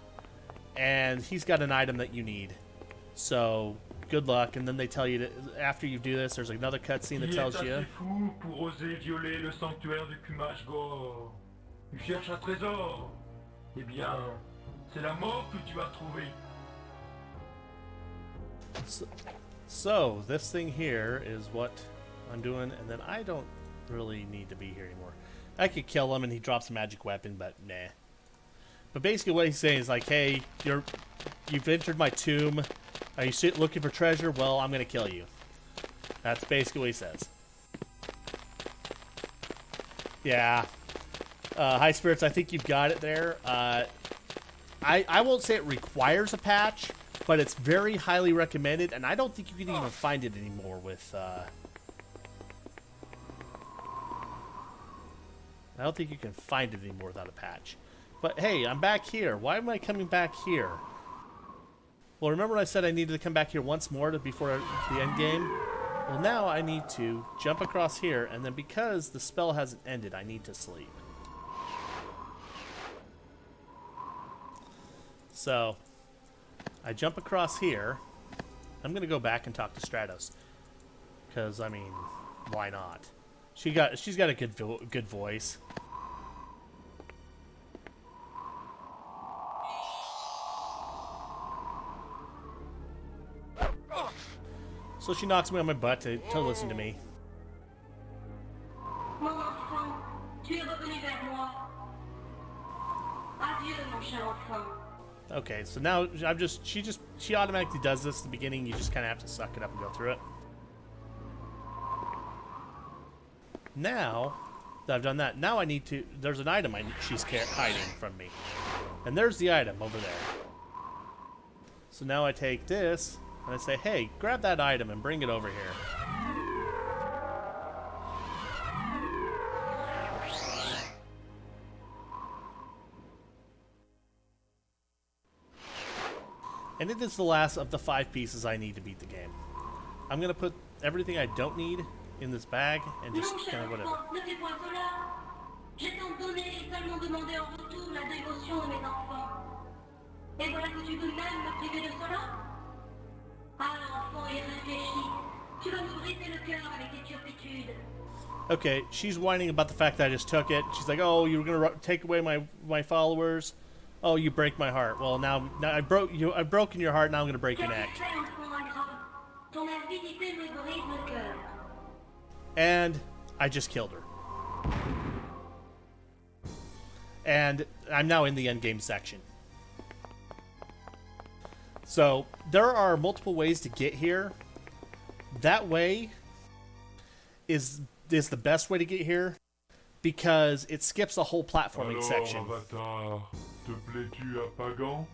and he's got an item that you need. So good luck. And then they tell you that after you do this, there's another cutscene that tells you. Fou pour oser violer le sanctuaire de Kumashgor. Tu cherches un trésor. Eh bien, c'est la mort que tu as trouvée. So, this thing here is what I'm doing, and then I don't really need to be here anymore. I could kill him and he drops a magic weapon, but nah. But basically what he's saying is like, hey, you've entered my tomb. Are you looking for treasure? Well, I'm going to kill you. That's basically what he says. Yeah. High Spirits, I think you've got it there. I won't say it requires a patch, but it's very highly recommended, and I don't think you can even find it anymore with... I don't think you can find it anymore without a patch. But hey, I'm back here. Why am I coming back here? Well, remember when I said I needed to come back here once more before the end game? Well, now I need to jump across here, and then because the spell hasn't ended, I need to sleep. So, I jump across here. I'm going to go back and talk to Stratos. Because, I mean, why not? She's got a good voice. So she knocks me on my butt to listen to me. Mon enfant, tu es revenu vers moi. Adieu, mon cher enfant. Okay, so now she automatically does this at the beginning. You just kind of have to suck it up and go through it. Now that I've done that, now I need to. There's an item she's hiding from me, and there's the item over there. So now I take this and I say, "Hey, grab that item and bring it over here." And it is the last of the 5 pieces I need to beat the game. I'm going to put everything I don't need in this bag and just kind of whatever. Ne fais point cela. Je t'en donnais et seulement demandé en retour la dévotion de mes enfants. Et voilà que tu veux même me priver de cela? Ah, enfant irréfléchi, tu vas me briser le cœur avec tes turpitudes. Okay, she's whining about the fact that I just took it. She's like, "Oh, you were going to take away my followers. Oh, you break my heart. Well, now I've broken your heart. Now I'm going to break your neck." And I just killed her. And I'm now in the endgame section. So there are multiple ways to get here. That way is the best way to get here because it skips the whole platforming section. Avatar, te plais-tu à Pagan?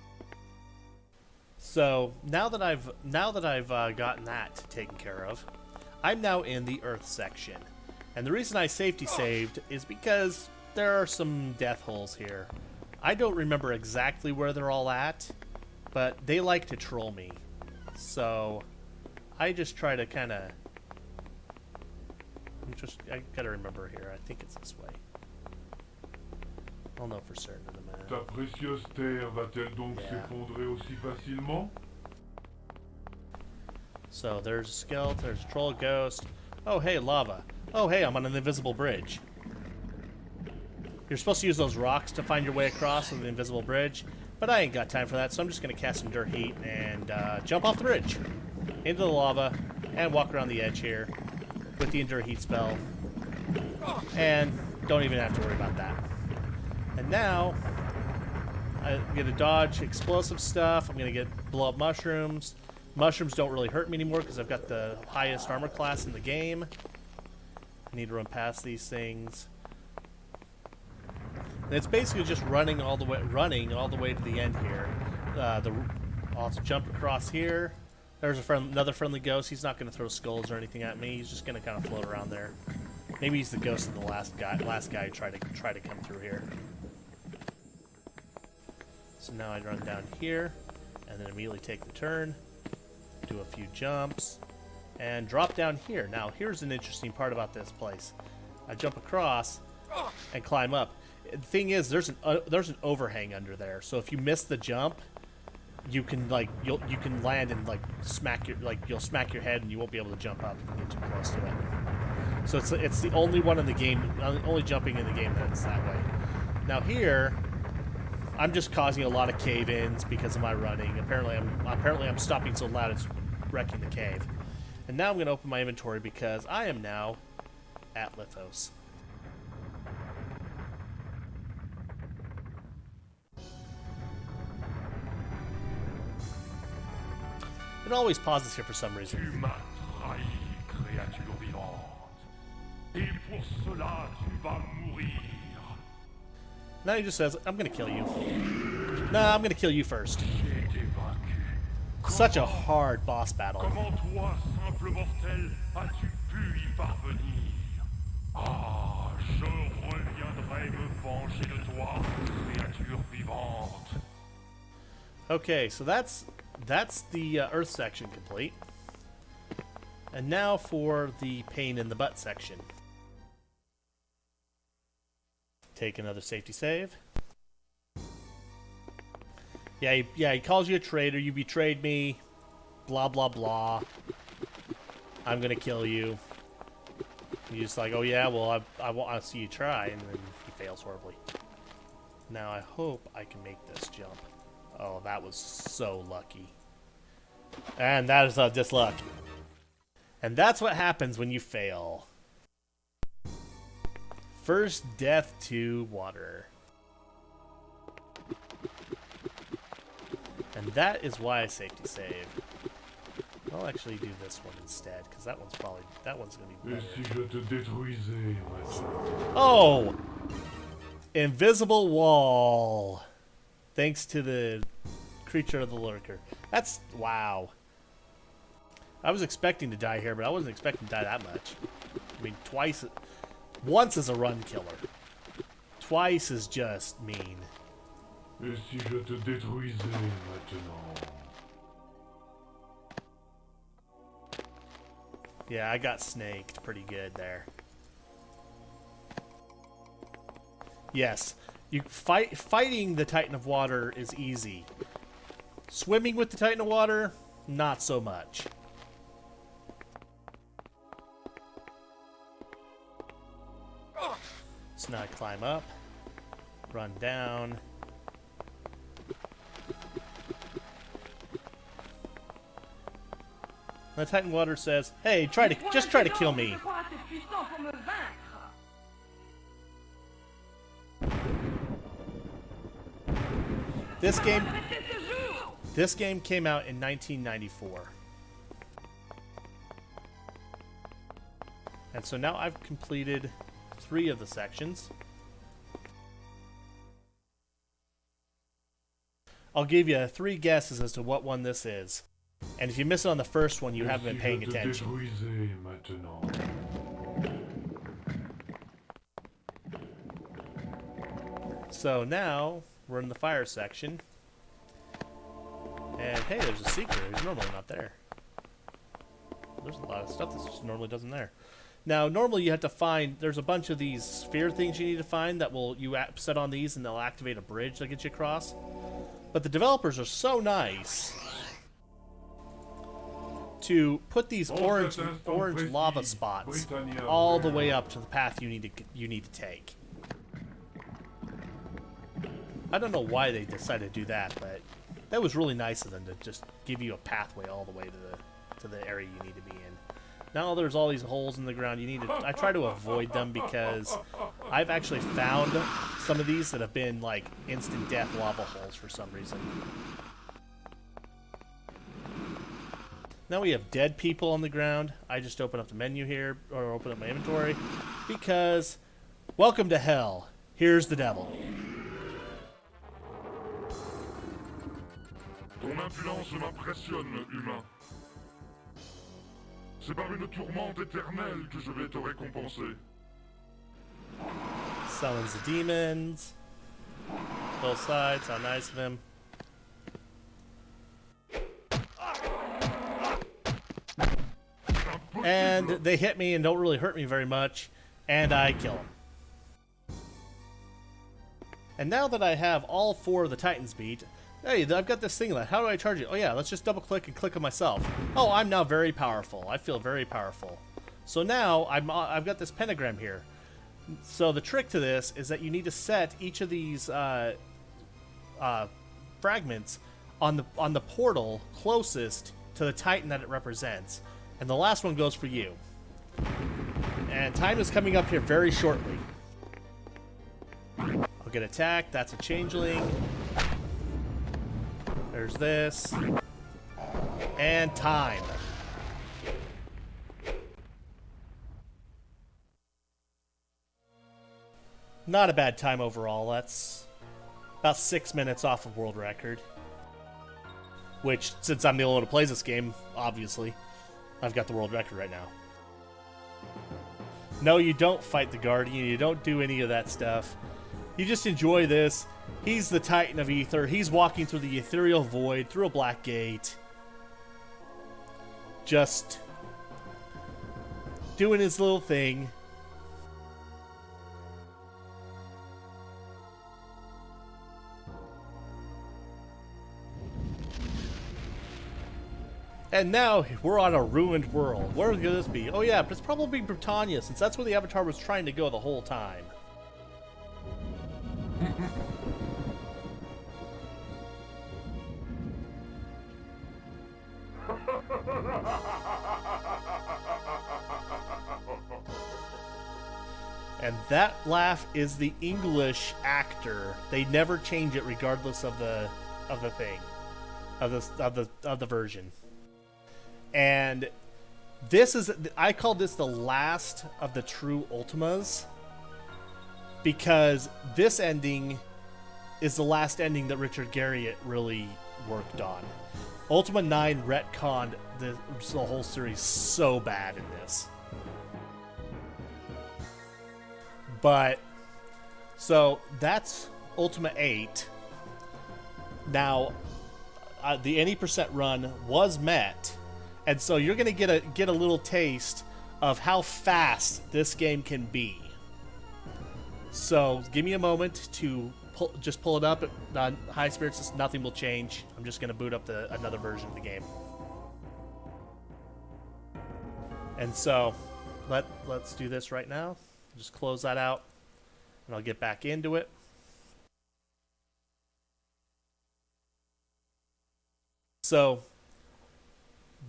So now that I've gotten that taken care of, I'm now in the Earth section, and the reason I safety saved is because there are some death holes here. I don't remember exactly where they're all at, but they like to troll me, so I just try to kind of. I gotta remember here. I think it's this way. I'll know for certain in a minute. Ta précieuse terre va-t-elle donc s'effondrer aussi facilement? So there's a skeleton, there's a troll, ghost. Oh hey, lava. Oh hey, I'm on an invisible bridge. You're supposed to use those rocks to find your way across with the invisible bridge, but I ain't got time for that, so I'm just gonna cast some dirt heat and jump off the bridge into the lava and walk around the edge here with the Endure Heat spell, and don't even have to worry about that. And now I'm gonna dodge explosive stuff. I'm gonna blow up mushrooms. Mushrooms don't really hurt me anymore because I've got the highest armor class in the game. I need to run past these things. And it's basically just running all the way to the end here. I'll also jump across here. There's another friendly ghost. He's not going to throw skulls or anything at me. He's just going to kind of float around there. Maybe he's the ghost of the last guy who tried to come through here. So now I run down here, and then immediately take the turn, do a few jumps, and drop down here. Now here's an interesting part about this place. I jump across and climb up. The thing is, there's an overhang under there. So if you miss the jump, you can you can land and you'll smack your head and you won't be able to jump up if you get too close to it. So it's the only one in the game, only jumping in the game that's that way. Now here, I'm just causing a lot of cave-ins because of my running. Apparently I'm stopping so loud it's wrecking the cave. And now I'm going to open my inventory because I am now at Lithos. It always pauses here for some reason. Tu m'as trahi, créature vivante. Et pour cela, tu vas mourir. Now he just says, I'm going to kill you. Nah, I'm going to kill you first. Such a hard boss battle. Comment toi, simple mortel, as-tu pu y parvenir? Ah, je reviendrai me venger de toi, créature vivante. Okay, so that's the Earth section complete. And now for the pain in the butt section. Take another safety save. Yeah, he calls you a traitor. You betrayed me. Blah, blah, blah. I'm going to kill you. He's just like, oh yeah, well, I want to see you try. And then he fails horribly. Now I hope I can make this jump. Oh, that was so lucky. And that is just luck. And that's what happens when you fail. First death to water. And that is why I safety save. I'll actually do this one instead, because that one's gonna be better. Oh! Invisible wall. Thanks to the creature of the lurker. That's wow. I was expecting to die here, but I wasn't expecting to die that much. I mean, once is a run killer. Twice is just mean. Et si je te détruisais maintenant? Yeah, I got snaked pretty good there. Yes, fighting the Titan of Water is easy. Swimming with the Titan of Water, not so much. So now I climb up, run down. The Titan Water says, "Hey, just try to kill me." This game came out in 1994. And so now I've completed 3 of the sections. I'll give you 3 guesses as to what one this is. And if you miss it on the first one, you haven't been paying attention. So now, we're in the fire section. And hey, there's a secret who's normally not there. There's a lot of stuff that just normally doesn't there. Now, normally you have to find, there's a bunch of these sphere things you need to find that you set on these and they'll activate a bridge that gets you across. But the developers are so nice to put these orange lava spots all the way up to the path you need to take. I don't know why they decided to do that, but that was really nice of them to just give you a pathway all the way to the area you need to be in. Now there's all these holes in the ground. I try to avoid them because I've actually found some of these that have been like instant death lava holes for some reason. Now we have dead people on the ground. I just open up the menu here, or open up my inventory, because welcome to hell. Here's the devil. Ton impudence m'impressionne, humain. C'est par une tourmente éternelle que je vais te récompenser. Summons the demons. Both sides, how nice of him. And they hit me and don't really hurt me very much, and I kill them. And now that I have all 4 of the Titans beat, hey, I've got this thing left. How do I charge it? Oh yeah, let's just double click and click on myself. Oh, I'm now very powerful. I feel very powerful. So now I've got this pentagram here. So the trick to this is that you need to set each of these fragments on the portal closest to the Titan that it represents. And the last one goes for you. And time is coming up here very shortly. I'll get attacked. That's a changeling. There's this. And time. Not a bad time overall. That's about 6 minutes off of world record. Which, since I'm the only one who plays this game, obviously, I've got the world record right now. No, you don't fight the Guardian. You don't do any of that stuff. You just enjoy this. He's the Titan of Ether. He's walking through the ethereal void, through a black gate. Just doing his little thing. And now we're on a ruined world. Where could this be? Oh yeah, but it's probably Britannia, since that's where the Avatar was trying to go the whole time. And that laugh is the English actor. They never change it regardless of the thing. Of the version. And this is, I call this the last of the true Ultimas, because this ending is the last ending that Richard Garriott really worked on. Ultima 9 retconned the whole series so bad in this. But, so that's Ultima 8. Now, the any % run was met. And so you're going to get a little taste of how fast this game can be. So give me a moment to just pull it up on high spirits. Nothing will change. I'm just going to boot up another version of the game. And so let's do this right now. Just close that out, and I'll get back into it. So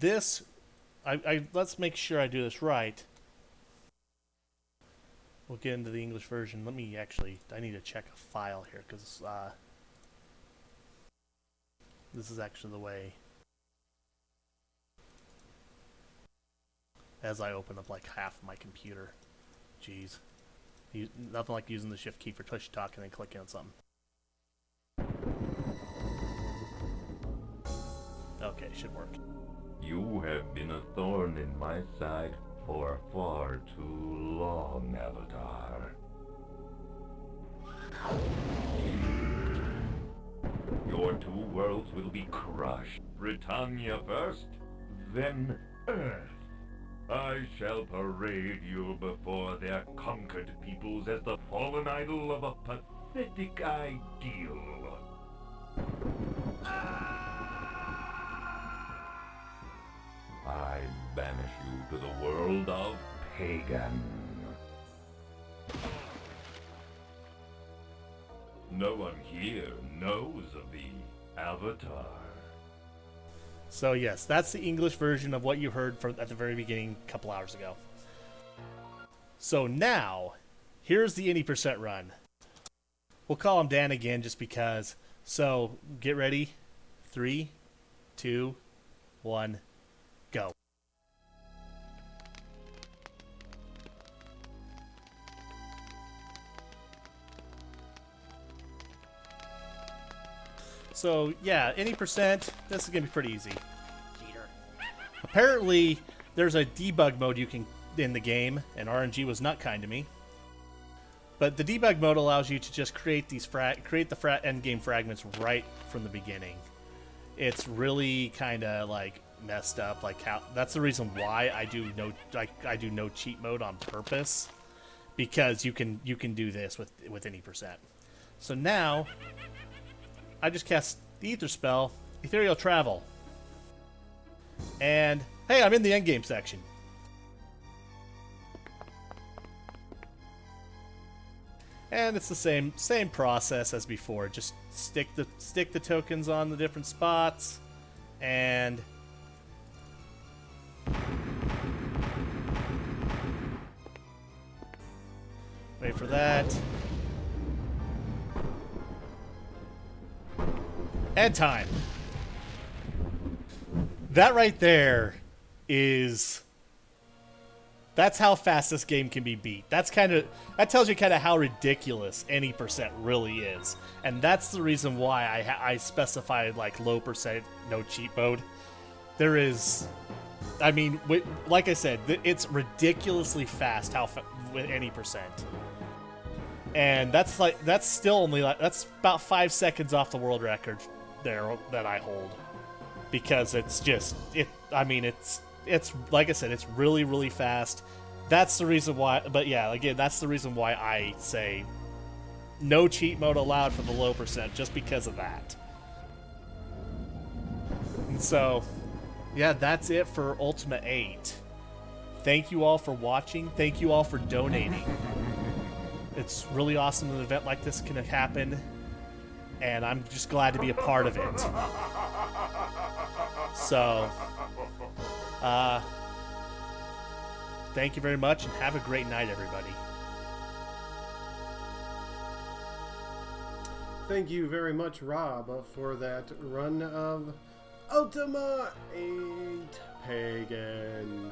this, let's make sure I do this right. We'll get into the English version. Let me I need to check a file here, because this is actually the way, as I open up like half of my computer. Jeez. Nothing like using the shift key for push talk and then clicking on something. Okay, should work. You have been a thorn in my side for far too long, Avatar. Your two worlds will be crushed. Britannia first, then Earth. I shall parade you before their conquered peoples as the fallen idol of a pathetic ideal. I banish you to the world of Pagan. No one here knows of the Avatar. So yes, that's the English version of what you heard at the very beginning a couple hours ago. So now, here's the any % run. We'll call him Dan again just because. So get ready. 3, 2, 1, go. So yeah, any %, this is gonna be pretty easy. Apparently, there's a debug mode you can in the game, and RNG was not kind to me. But the debug mode allows you to just create these end game fragments right from the beginning. It's really kind of like messed up. Like that's the reason why I do no cheat mode on purpose, because you can do this with any %. So now I just cast the Ether spell, Ethereal Travel. And, hey, I'm in the endgame section. And it's the same process as before. Just stick the tokens on the different spots, and Wait for that. And time. That right there is... That's how fast this game can be beat. That tells you kind of how ridiculous any percent really is. And that's the reason why I specified like low percent, no cheat mode. There is... I mean, like I said, it's ridiculously fast with any percent. And that's still only that's about 5 seconds off the world record there that I hold, because it's like I said, it's really, really fast. That's the reason why. But yeah, again, that's the reason why I say no cheat mode allowed for the low percent, just because of that. And so, yeah, that's it for Ultima 8. Thank you all for watching. Thank you all for donating. It's really awesome that an event like this can happen, and I'm just glad to be a part of it. So, thank you very much, and have a great night, everybody. Thank you very much, Rob, for that run of Ultima 8 Pagan.